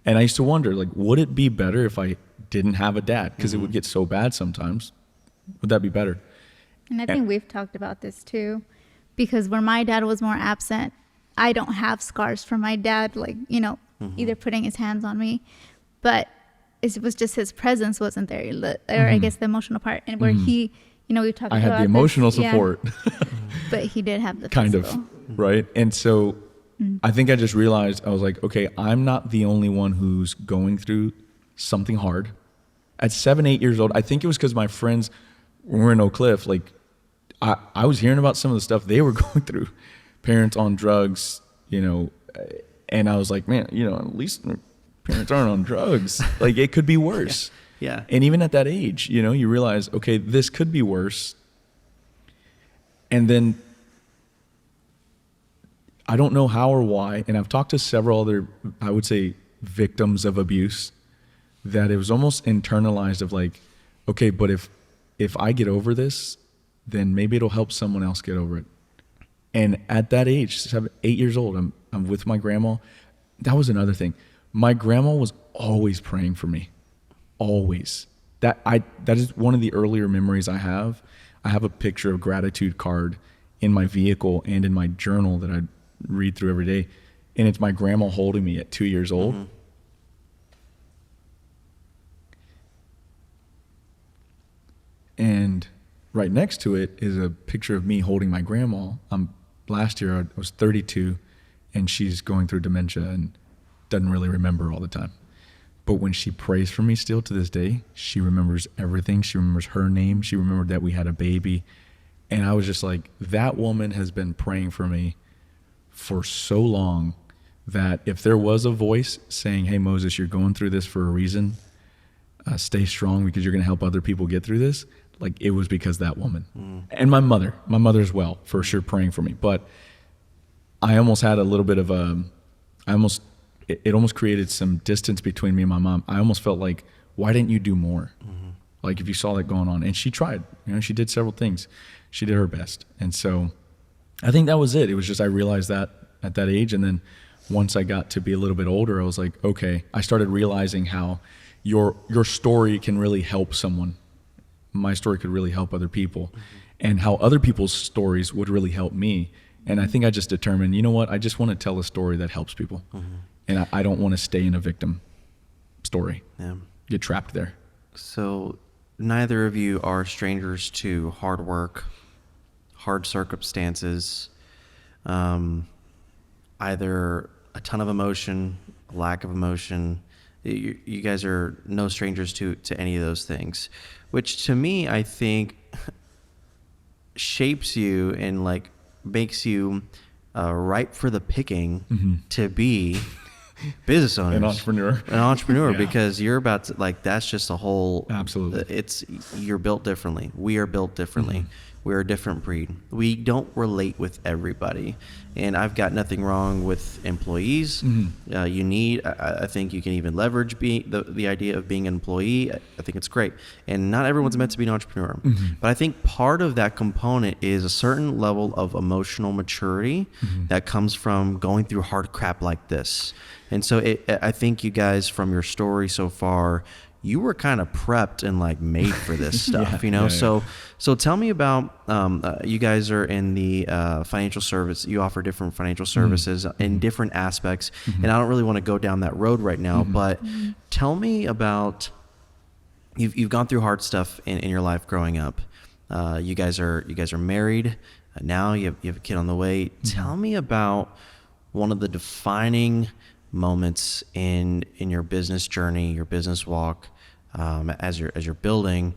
Speaker 1: And I used to wonder, like, would it be better if I didn't have a dad? Because it would get so bad sometimes. Would that be better?
Speaker 2: And I think we've talked about this too. Because where my dad was more absent, I don't have scars from my dad, like, either putting his hands on me. But it was just his presence wasn't there, or I guess the emotional part. And where he, we talked about
Speaker 1: I had the emotional support.
Speaker 2: But he did have the
Speaker 1: kind
Speaker 2: physical.
Speaker 1: of, right? And so I think I just realized, I was like, okay, I'm not the only one who's going through something hard. At 7, 8 years old, I think it was because my friends, when we were in Oak Cliff, like, I was hearing about some of the stuff they were going through, parents on drugs, and I was like, man, at least parents aren't on drugs. Like, it could be worse.
Speaker 3: Yeah.
Speaker 1: And even at that age, you realize, okay, this could be worse. And then I don't know how or why, and I've talked to several other, I would say, victims of abuse, that it was almost internalized of like, okay, but if I get over this, then maybe it'll help someone else get over it. And at that age, 7, 8 years old, I'm with my grandma. That was another thing. My grandma was always praying for me. always. That is one of the earlier memories I have. I have a picture of gratitude card in my vehicle and in my journal that I read through every day. And it's my grandma holding me at 2 years old.
Speaker 3: Mm-hmm.
Speaker 1: And right next to it is a picture of me holding my grandma. Last year I was 32 and she's going through dementia and doesn't really remember all the time. But when she prays for me still to this day, she remembers everything. She remembers her name. She remembered that we had a baby. And I was just like, that woman has been praying for me for so long that if there was a voice saying, hey, Moses, you're going through this for a reason, stay strong because you're going to help other people get through this. Like, it was because that woman. And my mother as well, for sure, praying for me. But I almost had a little bit of it almost created some distance between me and my mom. I almost felt like, why didn't you do more? Mm-hmm. Like, if you saw that going on. And she tried, she did several things. She did her best. And so I think that was it. It was just, I realized that at that age. And then once I got to be a little bit older, I was like, okay, I started realizing how your story can really help someone. My story could really help other people, mm-hmm. and how other people's stories would really help me. And I think I just determined, you know what? I just want to tell a story that helps people. Mm-hmm. And I don't want to stay in a victim story, get trapped there.
Speaker 3: So neither of you are strangers to hard work, hard circumstances, either a ton of emotion, a lack of emotion. You guys are no strangers to any of those things, which to me, I think shapes you and like makes you ripe for the picking, mm-hmm. to be business owners, an entrepreneur, yeah. Because you're about to, like, that's just a whole,
Speaker 1: absolutely.
Speaker 3: You're built differently. We are built differently. Mm-hmm. We're a different breed. We don't relate with everybody. And I've got nothing wrong with employees. Mm-hmm. I think you can even leverage the idea of being an employee. I think it's great. And not everyone's meant to be an entrepreneur. Mm-hmm. But I think part of that component is a certain level of emotional maturity, mm-hmm. that comes from going through hard crap like this. And so I think you guys, from your story so far, you were kind of prepped and like made for this stuff, Yeah. So tell me about, you guys are in the financial service. You offer different financial services, mm-hmm. in different aspects. Mm-hmm. And I don't really want to go down that road right now, mm-hmm. but mm-hmm. tell me about, you've gone through hard stuff in your life growing up. You guys are married. Now you have a kid on the way. Mm-hmm. Tell me about one of the defining moments in your business journey, your business walk, as you're building.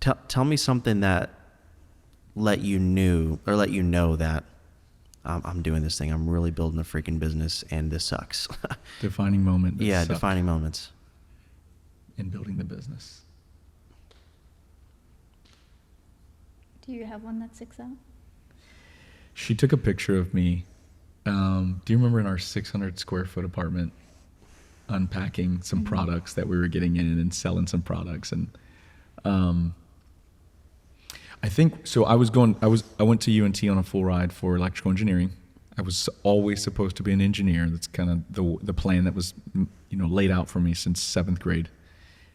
Speaker 3: Tell me something that let you know that I'm doing this thing. I'm really building a freaking business, and this sucks.
Speaker 1: Defining moment.
Speaker 3: Yeah, sucked. Defining moments
Speaker 1: in building the business.
Speaker 2: Do you have one that sticks out?
Speaker 1: She took a picture of me. Do you remember in our 600 square foot apartment, unpacking some mm-hmm. products that we were getting in and selling some products? And I think so. I went to UNT on a full ride for electrical engineering. I was always supposed to be an engineer. That's kind of the plan that was laid out for me since 7th grade.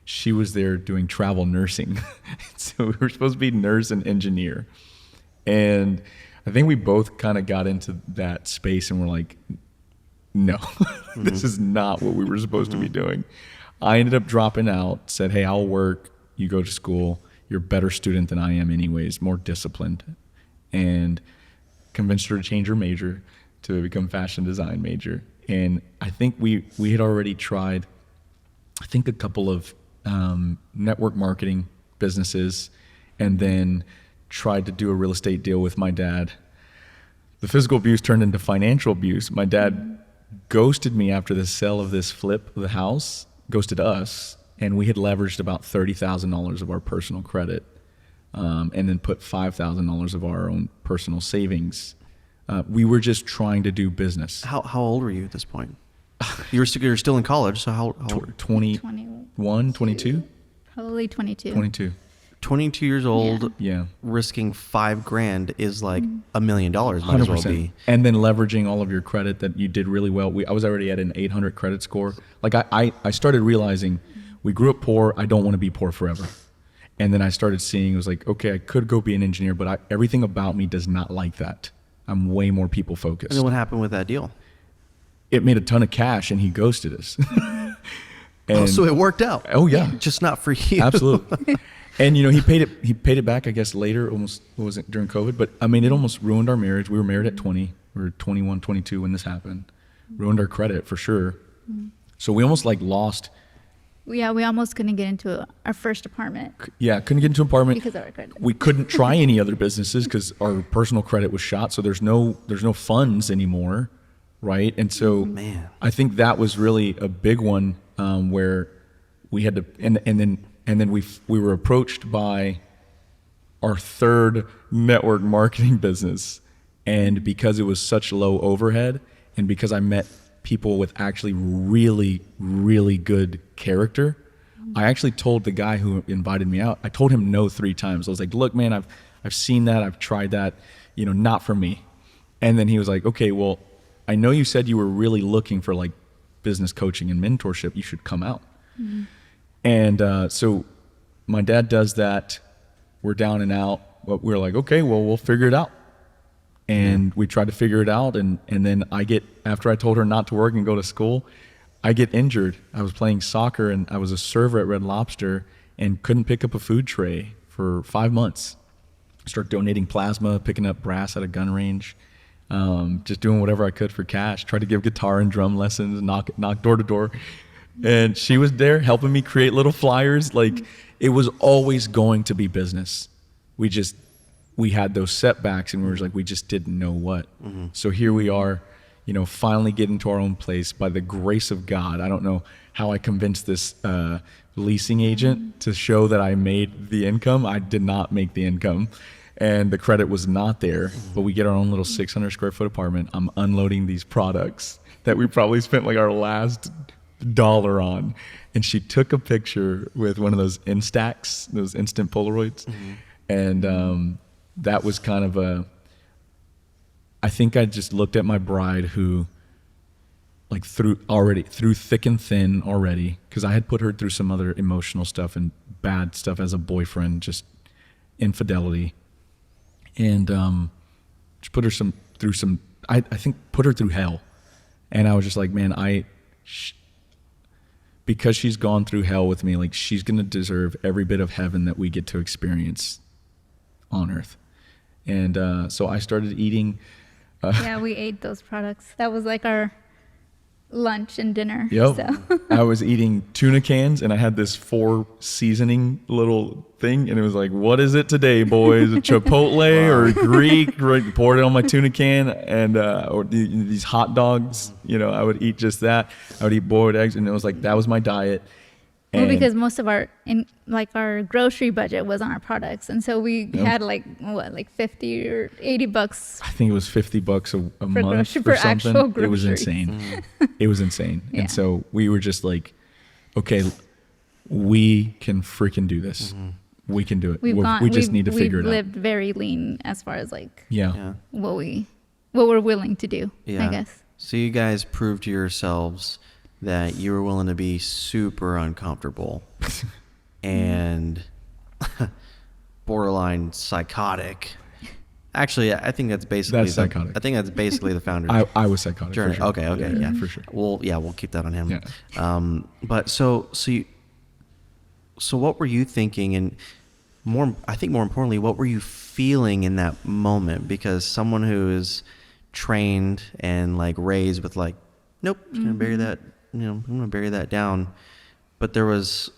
Speaker 1: She was there doing travel nursing, so we were supposed to be nurse and engineer, and I think we both kind of got into that space and we're like, no, mm-hmm. this is not what we were supposed mm-hmm. to be doing. I ended up dropping out, said, hey, I'll work. You go to school. You're a better student than I am anyways, more disciplined. And convinced her to change her major to become fashion design major. And I think we had already tried, I think, a couple of network marketing businesses, and then tried to do a real estate deal with my dad. The physical abuse turned into financial abuse. My dad ghosted me after the sale of this flip of the house, ghosted us, and we had leveraged about $30,000 of our personal credit, and then put $5,000 of our own personal savings. We were just trying to do business.
Speaker 3: How old were you at this point? You're still in college, so how old?
Speaker 1: 21, 22?
Speaker 2: Probably 22.
Speaker 3: 22 years old,
Speaker 1: yeah.
Speaker 3: Risking $5,000 is like $1 million. Might 100%. As well be.
Speaker 1: And then leveraging all of your credit that you did really well. I was already at an 800 credit score. Like I started realizing we grew up poor. I don't want to be poor forever. And then I started seeing, it was like, okay, I could go be an engineer, but everything about me does not like that. I'm way more people focused.
Speaker 3: And then what happened with that deal?
Speaker 1: It made a ton of cash and he ghosted us. And,
Speaker 3: so it worked out.
Speaker 1: Oh yeah.
Speaker 3: Just not for you.
Speaker 1: Absolutely. And he paid it back, I guess, later, almost, what was it, during COVID? But I mean, it almost ruined our marriage. We were married at 20. We were 21, 22 when this happened. Ruined our credit for sure. So we almost like lost.
Speaker 2: Yeah, we almost couldn't get into our first apartment.
Speaker 1: Yeah, couldn't get into an apartment.
Speaker 2: Because of our credit.
Speaker 1: We couldn't try any other businesses because our personal credit was shot. So there's no funds anymore, right? And so
Speaker 3: Man.
Speaker 1: I think that was really a big one where we had to, and then we were approached by our third network marketing business, and because it was such low overhead, and because I met people with actually really, really good character, I actually told the guy who invited me out, I told him no 3 times. I was like, look, man, I've seen that, I've tried that, not for me. And then he was like, okay, well, I know you said you were really looking for like business coaching and mentorship. You should come out. Mm-hmm. And so my dad does that. We're down and out, but we're like, okay, well, we'll figure it out. And we tried to figure it out. And then after I told her not to work and go to school, I get injured. I was playing soccer and I was a server at Red Lobster and couldn't pick up a food tray for 5 months. Start donating plasma, picking up brass at a gun range, just doing whatever I could for cash. Tried to give guitar and drum lessons, knock door to door. And she was there helping me create little flyers. Like, it was always going to be business. We had those setbacks and we just didn't know what. Mm-hmm. So here we are, finally getting to our own place by the grace of God. I don't know how I convinced this leasing agent to show that I made the income. I did not make the income, and the credit was not there. But we get our own little 600 square foot apartment. I'm unloading these products that we probably spent like our last dollar on. And she took a picture with one of those Instax, those instant Polaroids. Mm-hmm. And that was kind of I think I just looked at my bride who, like, through thick and thin already, because I had put her through some other emotional stuff and bad stuff as a boyfriend, just infidelity, and just put her through some. I think put her through hell, and I was just like, man, because she's gone through hell with me, like, she's gonna deserve every bit of heaven that we get to experience on earth. And so I started eating.
Speaker 2: Yeah, we ate those products. That was like our lunch and dinner.
Speaker 1: Yep.
Speaker 2: So.
Speaker 1: I was eating tuna cans, and I had this 4 seasoning little thing, and it was like, what is it today, boys? A Chipotle or Greek? Right, poured it on my tuna can, and or these hot dogs. I would eat just that. I would eat boiled eggs, and it was like, that was my diet.
Speaker 2: Well, because most of our grocery budget was on our products, and so we had like 50 or $80.
Speaker 1: I think it was $50 a month
Speaker 2: for something. Actual groceries.
Speaker 1: It was insane. It was insane. Yeah. And so we were just like, okay, we can freaking do this. Mm-hmm. We can do it. We just need to figure it out.
Speaker 2: We've lived very lean as far as like what we're willing to do. I guess.
Speaker 3: So you guys proved to yourselves that you were willing to be super uncomfortable and borderline psychotic. Actually, I think that's basically
Speaker 1: psychotic.
Speaker 3: I think that's basically the founder's
Speaker 1: I was psychotic.
Speaker 3: journey.
Speaker 1: For sure.
Speaker 3: Okay, yeah,
Speaker 1: for sure.
Speaker 3: We'll keep that on him.
Speaker 1: Yeah.
Speaker 3: But so what were you thinking, and more importantly, what were you feeling in that moment? Because someone who is trained and like raised with like, nope, I'm gonna bury that. I'm going to bury that down. But there was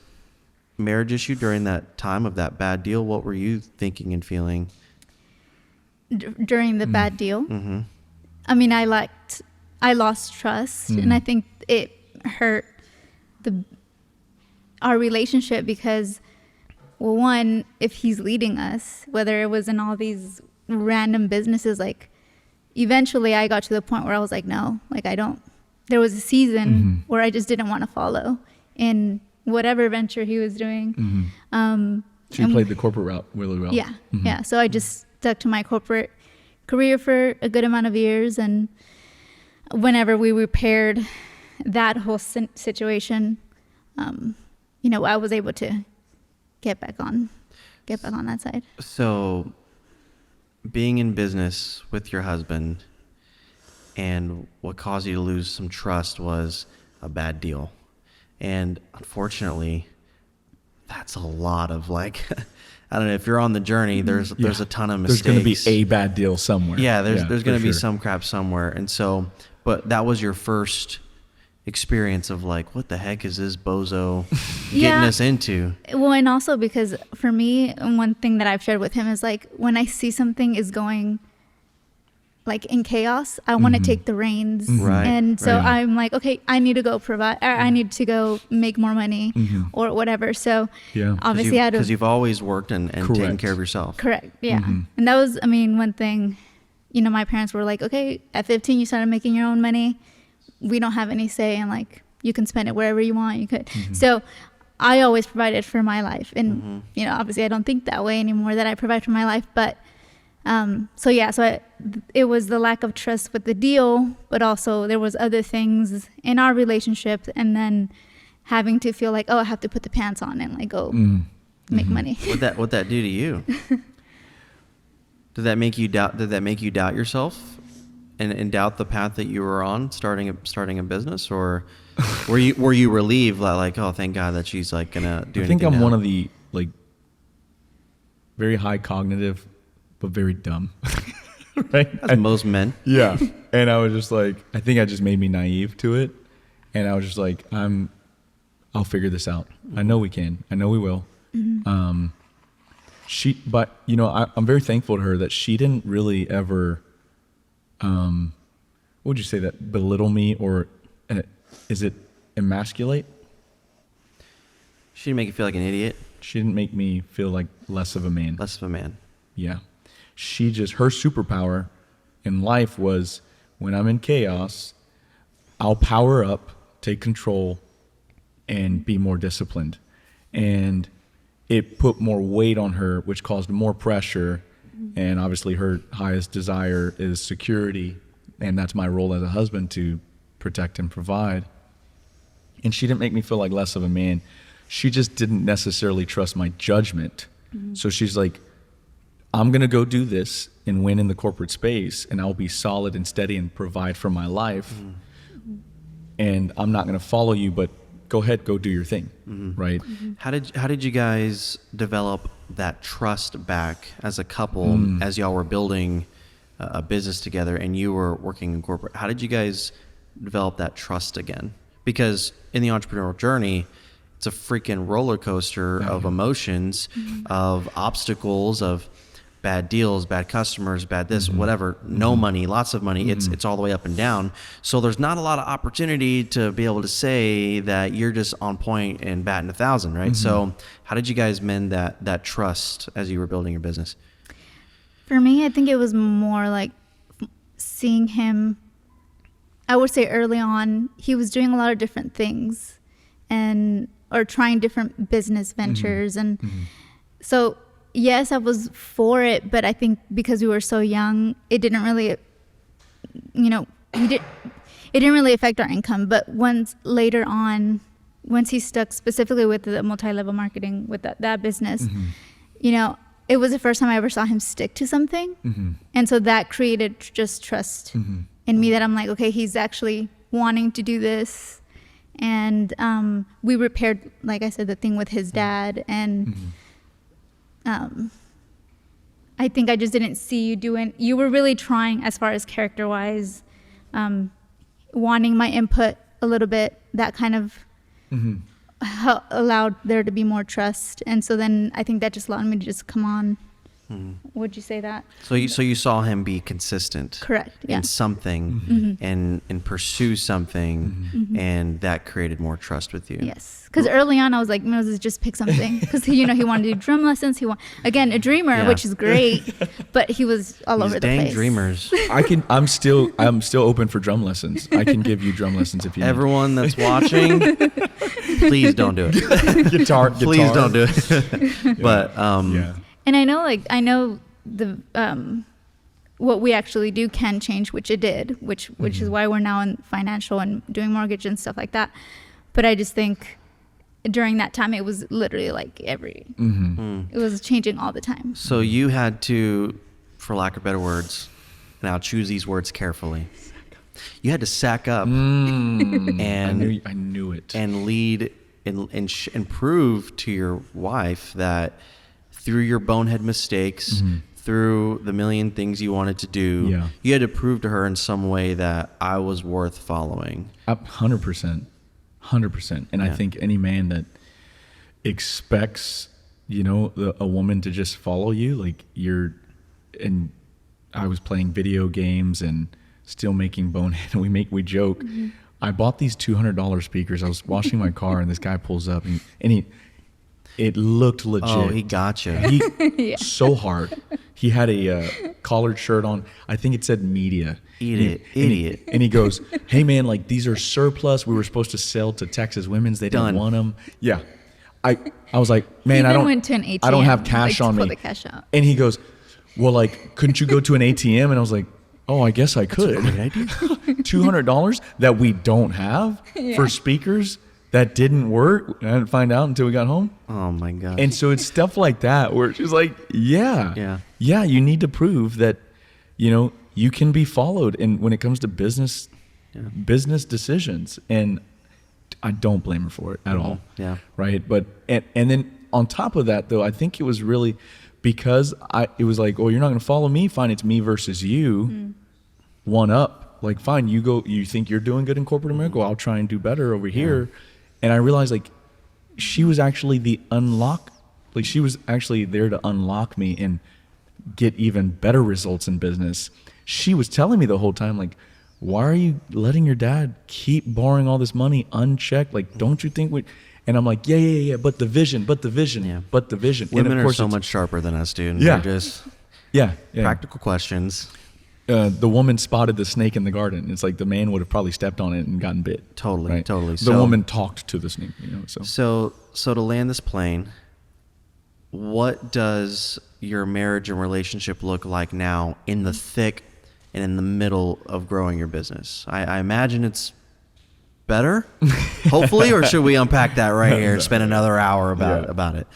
Speaker 3: marriage issue during that time of that bad deal. What were you thinking and feeling?
Speaker 2: During the bad deal?
Speaker 3: Mm-hmm.
Speaker 2: I mean, I lost trust, and I think it hurt our relationship because, well, one, if he's leading us, whether it was in all these random businesses, like, eventually I got to the point where I was like, no, like, I don't. There was a season where I just didn't want to follow in whatever venture he was doing.
Speaker 1: Mm-hmm. So you played the corporate route really well.
Speaker 2: Yeah, yeah. So I just stuck to my corporate career for a good amount of years, and whenever we repaired that whole situation, I was able to get back on that side.
Speaker 3: So being in business with your husband, and what caused you to lose some trust was a bad deal. And unfortunately, that's a lot of like, I don't know, if you're on the journey, there's a ton of mistakes.
Speaker 1: There's going to be a bad deal somewhere.
Speaker 3: Yeah, there's going to be some crap somewhere. And so, but that was your first experience of like, what the heck is this bozo getting us into?
Speaker 2: Well, and also because for me, one thing that I've shared with him is like, when I see something is going like in chaos, I want to take the reins.
Speaker 3: Right.
Speaker 2: And so
Speaker 3: Right.
Speaker 2: I'm like, okay, I need to go provide, or I need to go make more money or whatever. So obviously
Speaker 3: because you've always worked and taken care of yourself.
Speaker 2: Correct. Yeah. And that was, one thing, my parents were like, okay, at 15, you started making your own money. We don't have any say, and like, you can spend it wherever you want. You could. So I always provided for my life. And, obviously I don't think that way anymore, that I provide for my life, but it was the lack of trust with the deal, but also there was other things in our relationship, and then having to feel like, oh, I have to put the pants on and like go make money.
Speaker 3: What'd that do to you? Did that make you doubt yourself and doubt the path that you were on, starting a business, or were you relieved like, oh, thank God that she's like gonna do? I think
Speaker 1: I'm one of the like very high cognitive but very dumb. Right?
Speaker 3: As most men.
Speaker 1: Yeah. And I was just like, I think I just made me naive to it. And I was just like, I'll figure this out. I know we can. I know we will. I'm very thankful to her that she didn't really ever, what would you say, that belittle me, or is it emasculate?
Speaker 3: She didn't make you feel like an idiot.
Speaker 1: She didn't make me feel like less of a man.
Speaker 3: Less of a man.
Speaker 1: Yeah. Her superpower in life was, when I'm in chaos, I'll power up, take control, and be more disciplined. And it put more weight on her, which caused more pressure. And obviously her highest desire is security. And that's my role as a husband, to protect and provide. And she didn't make me feel like less of a man. She just didn't necessarily trust my judgment. So she's like, I'm going to go do this and win in the corporate space, and I'll be solid and steady and provide for my life. And I'm not going to follow you, but go ahead, go do your thing. Right.
Speaker 3: How did you guys develop that trust back as a couple, as y'all were building a business together and you were working in corporate? How did you guys develop that trust again? Because in the entrepreneurial journey, it's a freaking roller coaster of emotions, of obstacles, of bad deals, bad customers, bad this, whatever, no money, lots of money. It's all the way up and down. So there's not a lot of opportunity to be able to say that you're just on point and batting 1,000, right? So how did you guys mend that trust as you were building your business?
Speaker 2: For me, I think it was more like seeing him. I would say early on, he was doing a lot of different things or trying different business ventures. And so, yes, I was for it, but I think because we were so young, it didn't really, it didn't really affect our income. But later on, once he stuck specifically with the multi-level marketing, with that business, it was the first time I ever saw him stick to something. And so that created just trust in me, that I'm like, okay, he's actually wanting to do this. And we repaired, like I said, the thing with his dad. And I think I just didn't see you were really trying, as far as character-wise, wanting my input a little bit. That kind of allowed there to be more trust. And so then I think that just allowed me to just come on. Would you say that?
Speaker 3: So you saw him be consistent.
Speaker 2: Correct. Yeah.
Speaker 3: In something and pursue something, and that created more trust with you.
Speaker 2: Yes. Because early on I was like, Moses, just pick something. Because he wanted to do drum lessons. Again, a dreamer, which is great, but he was all over the place.
Speaker 3: Dang dreamers.
Speaker 1: I'm still open for drum lessons. I can give you drum lessons if you need.
Speaker 3: Everyone that's watching, please don't do it.
Speaker 1: Guitar.
Speaker 3: Please don't do it. But
Speaker 1: yeah.
Speaker 2: And I know the what we actually do can change, which it did, which is why we're now in financial and doing mortgage and stuff like that. But I just think during that time, it was literally like it was changing all the time.
Speaker 3: So you had to, for lack of better words, and I'll choose these words carefully, you had to sack up and
Speaker 1: I knew it.
Speaker 3: And lead and prove to your wife that through your bonehead mistakes, through the million things you wanted to do, you had to prove to her in some way that I was worth following.
Speaker 1: 100%. And I think any man that expects, a woman to just follow you, like and I was playing video games and still making bonehead, and we joke. I bought these $200 speakers. I was washing my car, and this guy pulls up, and it looked legit.
Speaker 3: Oh, he got you.
Speaker 1: He so hard. He had a collared shirt on. I think it said media.
Speaker 3: Idiot.
Speaker 1: And he goes, "Hey man, like these are surplus. We were supposed to sell to Texas Women's. They didn't want them." Yeah. I was like, "Man,
Speaker 2: went to an ATM,
Speaker 1: I don't have cash on me."
Speaker 2: Pull the cash out.
Speaker 1: And he goes, "Well, like, couldn't you go to an ATM?" And I was like, "Oh, I guess I could."
Speaker 3: That's a great idea.
Speaker 1: $200 that we don't have for speakers that didn't work. I didn't find out until we got home.
Speaker 3: Oh my God.
Speaker 1: And so it's stuff like that where it's just like, yeah, you need to prove that, you can be followed. And when it comes to business decisions, and I don't blame her for it at all.
Speaker 3: Yeah.
Speaker 1: Right. But, and then on top of that though, I think it was really because it was like, oh, you're not going to follow me. Fine. It's me versus you. One up. Like, fine, you think you're doing good in corporate America? Well, I'll try and do better over here. And I realized like she was actually she was actually there to unlock me and get even better results in business. She was telling me the whole time, like, why are you letting your dad keep borrowing all this money unchecked? Like, don't you think and I'm like, yeah, but the vision.
Speaker 3: Women are so much sharper than us, dude.
Speaker 1: Yeah.
Speaker 3: They're just practical questions.
Speaker 1: The woman spotted the snake in the garden. It's like the man would have probably stepped on it and gotten bit.
Speaker 3: Totally.
Speaker 1: The woman talked to the snake.
Speaker 3: So to land this plane, what does your marriage and relationship look like now in the thick and in the middle of growing your business? I imagine it's better, hopefully, or should we unpack that right here and spend another hour about it?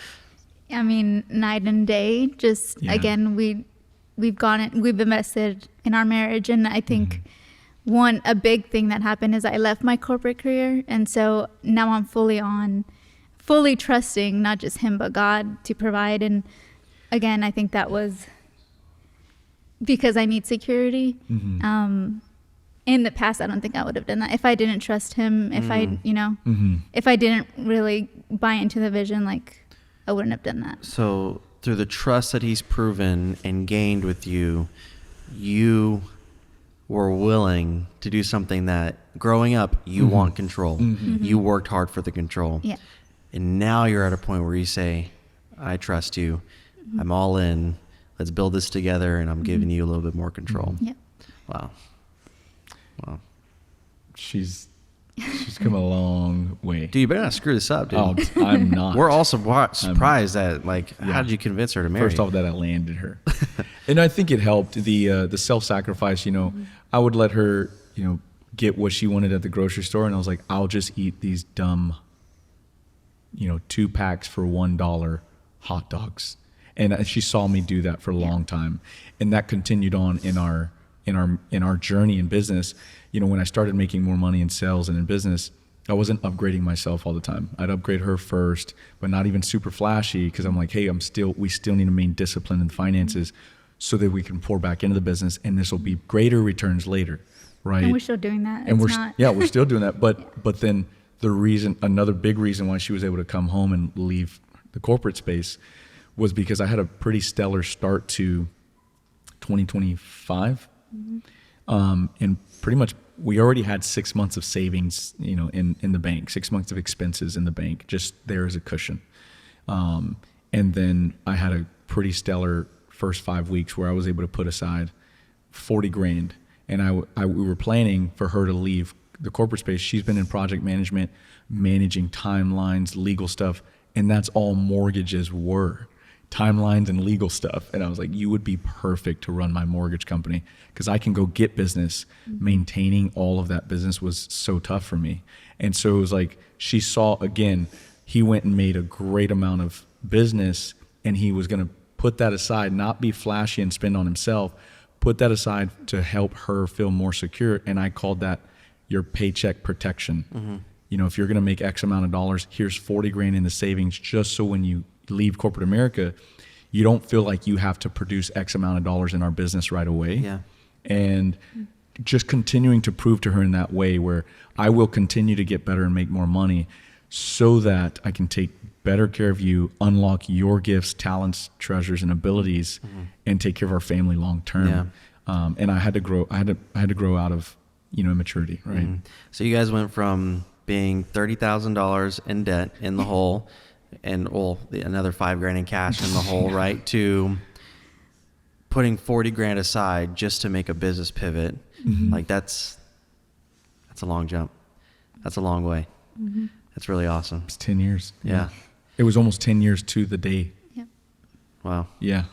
Speaker 2: I mean, night and day. Just again, we've invested in our marriage, and I think a big thing that happened is I left my corporate career, and so now I'm fully trusting not just him but God to provide. And again, I think that was because I need security. In the past, I don't think I would have done that if I didn't trust him. If if I didn't really buy into the vision, like I wouldn't have done that.
Speaker 3: So through the trust that he's proven and gained with you, you were willing to do something that growing up, you want control. You worked hard for the control.
Speaker 2: Yeah.
Speaker 3: And now you're at a point where you say, I trust you. I'm all in. Let's build this together, and I'm giving you a little bit more control.
Speaker 2: Yeah.
Speaker 3: Wow.
Speaker 1: She's come a long way.
Speaker 3: Dude, you better not screw this up, dude.
Speaker 1: Oh, I'm not.
Speaker 3: We're all surprised that, how did you convince her to marry?
Speaker 1: First off, that I landed her. And I think it helped, the self-sacrifice, I would let her, get what she wanted at the grocery store, and I was like, I'll just eat these dumb, 2 packs for $1 hot dogs. And she saw me do that for a long time. And that continued on in our journey in business. When I started making more money in sales and in business, I wasn't upgrading myself all the time. I'd upgrade her first, but not even super flashy, because I'm like, hey, we still need to maintain discipline in finances so that we can pour back into the business, and this will be greater returns later, right?
Speaker 2: And we're still doing that.
Speaker 1: And we're still doing that. But then another big reason why she was able to come home and leave the corporate space was because I had a pretty stellar start to 2025. And pretty much we already had 6 months of savings, in the bank, 6 months of expenses in the bank, just there as a cushion. And then I had a pretty stellar first 5 weeks where I was able to put aside $40,000. And we were planning for her to leave the corporate space. She's been in project management, managing timelines, legal stuff. And that's all mortgages were. Timelines and legal stuff. And I was like, you would be perfect to run my mortgage company, because I can go get business. Maintaining all of that business was so tough for me. And so it was like, she saw, again, he went and made a great amount of business, and he was going to put that aside, not be flashy and spend on himself, put that aside to help her feel more secure. And I called that your paycheck protection. You know, if you're going to make X amount of dollars, here's 40 grand in the savings, just so when you leave corporate America, you don't feel like you have to produce X amount of dollars in our business right away.
Speaker 3: Yeah.
Speaker 1: And just continuing to prove to her in that way, where I will continue to get better and make more money so that I can take better care of you, unlock your gifts, talents, treasures, and abilities, and take care of our family long term.
Speaker 3: Yeah.
Speaker 1: And I had to grow. I had to grow out of, you know, immaturity, right?
Speaker 3: So you guys went from being $30,000 in debt in the hole, and another $5,000 in cash in the hole, right? To putting 40 grand aside just to make a business pivot. Like that's a long jump. That's a long way. That's really awesome.
Speaker 1: It's 10 years.
Speaker 3: Yeah.
Speaker 1: It was almost 10 years to the day.
Speaker 2: Yeah.
Speaker 3: Wow.
Speaker 1: Yeah.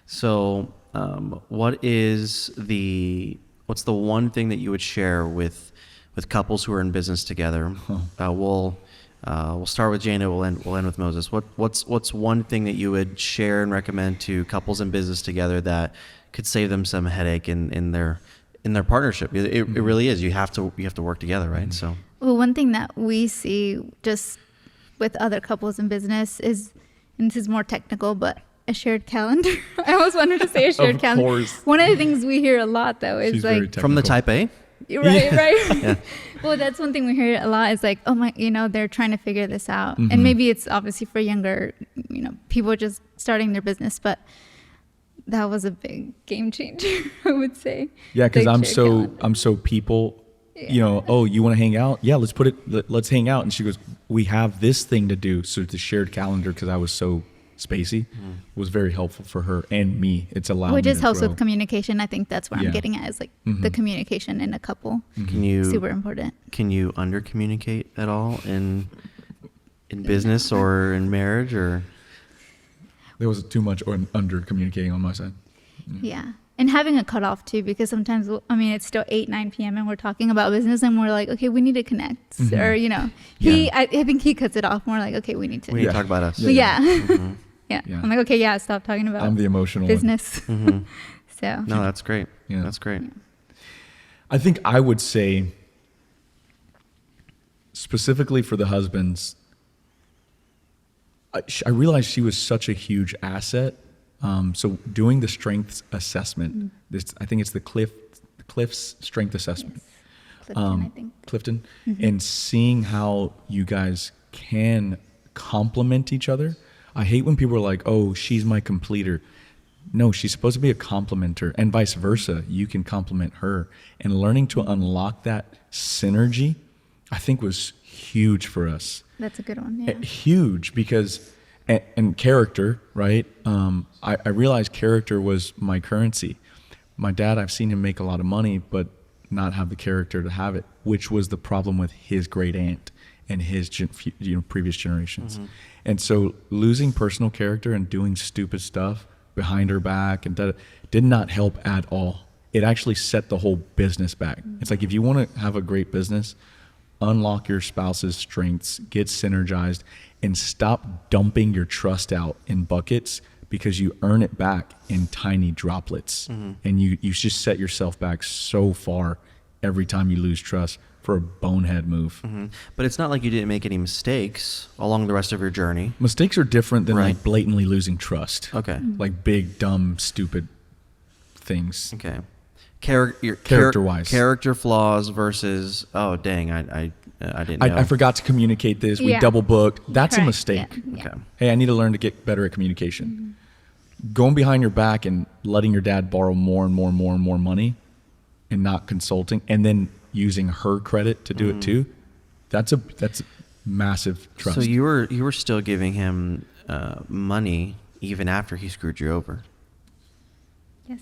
Speaker 3: So, what's the one thing that you would share with couples who are in business together? We'll start with Jana. We'll end with Moses. What's one thing that you would share and recommend to couples in business together that could save them some headache in their partnership? It really is. You have to work together, right? So.
Speaker 2: Well, one thing that we see just with other couples in business is, and this is more technical, but a shared calendar. I almost wanted to say a shared calendar.
Speaker 1: course.
Speaker 2: One of the things we hear a lot, though, is
Speaker 1: She's very
Speaker 2: like
Speaker 3: From the type A?
Speaker 2: right.
Speaker 3: Yeah.
Speaker 2: Well, that's one thing we hear a lot is like, oh my, you know, they're trying to figure this out. And maybe it's obviously for younger, you know, people just starting their business, but that was a big game changer, I would say.
Speaker 1: Yeah, because
Speaker 2: Like shared calendar.
Speaker 1: I'm so people, you know, oh, you want to hang out? Yeah, let's hang out. And she goes, we have this thing to do. So the shared calendar, because I was so spacey, was very helpful for her and me. It's allowed
Speaker 2: Which
Speaker 1: me
Speaker 2: just
Speaker 1: to
Speaker 2: helps
Speaker 1: grow.
Speaker 2: with communication. I think that's where
Speaker 1: Yeah.
Speaker 2: I'm getting at is like the communication in a couple.
Speaker 3: Can you
Speaker 2: Super important.
Speaker 3: Can you under communicate at all in business or in marriage or?
Speaker 1: There was too much or under communicating on my side.
Speaker 2: Yeah. And having a cutoff too, because sometimes, it's still 8, 9 p.m. and we're talking about business and we're like, okay, we need to connect. Or, you know, I think he cuts it off. And we're like, okay, we need to.
Speaker 3: We need to talk about us.
Speaker 2: Yeah.
Speaker 1: Yeah.
Speaker 2: I'm like, okay, yeah, stop talking about
Speaker 1: I'm the emotional
Speaker 2: business. So.
Speaker 3: No, that's great.
Speaker 1: Yeah.
Speaker 3: That's great.
Speaker 1: I think I would say, specifically for the husbands, I realized she was such a huge asset. So doing the strengths assessment, I think it's the Cliff's strength assessment.
Speaker 2: Yes. Clifton, I think.
Speaker 1: Clifton, and seeing how you guys can complement each other. I hate when people are like, oh, she's my completer. No, she's supposed to be a complementer, and vice versa. You can complement her. And learning to unlock that synergy, I think, was huge for us.
Speaker 2: That's a good one. Yeah.
Speaker 1: Huge, because, and character, right? I realized character was my currency. My dad, I've seen him make a lot of money, but not have the character to have it, which was the problem with his great aunt and his previous generations. And so losing personal character and doing stupid stuff behind her back and did not help at all. It actually set the whole business back. It's like, if you want to have a great business, unlock your spouse's strengths, get synergized, and stop dumping your trust out in buckets, because you earn it back in tiny droplets. And you just set yourself back so far every time you lose trust for a bonehead move.
Speaker 3: But it's not like you didn't make any mistakes along the rest of your journey.
Speaker 1: Mistakes are different than
Speaker 3: Right.
Speaker 1: like blatantly losing trust.
Speaker 3: Okay.
Speaker 1: Like big, dumb, stupid things.
Speaker 3: Okay.
Speaker 1: Character-wise.
Speaker 3: Character flaws versus, oh, dang, I didn't know.
Speaker 1: I forgot to communicate this. We
Speaker 2: Yeah.
Speaker 1: double booked. That's a
Speaker 2: Correct.
Speaker 1: mistake.
Speaker 2: Yeah.
Speaker 3: Okay.
Speaker 1: Hey, I need to learn to get better at communication. Going behind your back and letting your dad borrow more and more and more and more money and not consulting, and then using her credit to do it too, that's massive trust.
Speaker 3: So you were still giving him money even after he screwed you over.
Speaker 2: Yes.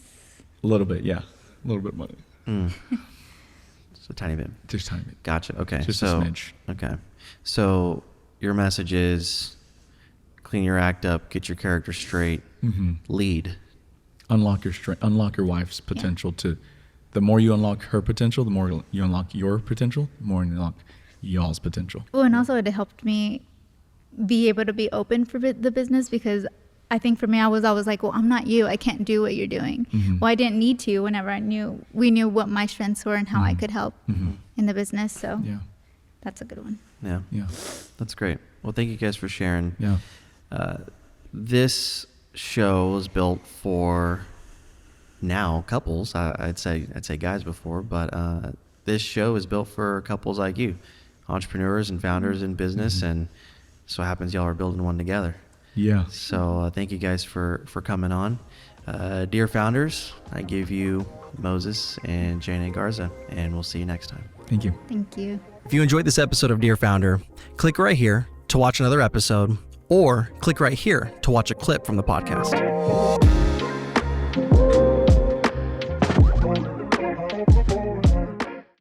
Speaker 1: A little bit, yeah. A little bit of money.
Speaker 3: Just a tiny bit.
Speaker 1: Just tiny bit.
Speaker 3: Gotcha. Okay.
Speaker 1: Just a smidge.
Speaker 3: Okay. So your message is clean your act up, get your character straight, lead.
Speaker 1: Unlock your strength, unlock your wife's potential the more you unlock her potential, the more you unlock your potential, the more you unlock y'all's potential.
Speaker 2: Well, and also it helped me be able to be open for the business, because I think for me, I was always like, well, I'm not you. I can't do what you're doing. Well, I didn't need to whenever we knew what my strengths were and how I could help in the business. So that's a good one.
Speaker 3: Yeah. That's great. Well, thank you guys for sharing.
Speaker 1: Yeah.
Speaker 3: This show was built for now couples. I'd say guys before, but this show is built for couples like you, entrepreneurs and founders in business, and so happens y'all are building one together.
Speaker 1: Yeah.
Speaker 3: So thank you guys for coming on. Dear founders, I give you Moses and Jane Garza, and we'll see you next time.
Speaker 1: Thank you.
Speaker 2: Thank you.
Speaker 3: If you enjoyed this episode of Dear Founder, click right here to watch another episode, or click right here to watch a clip from the podcast.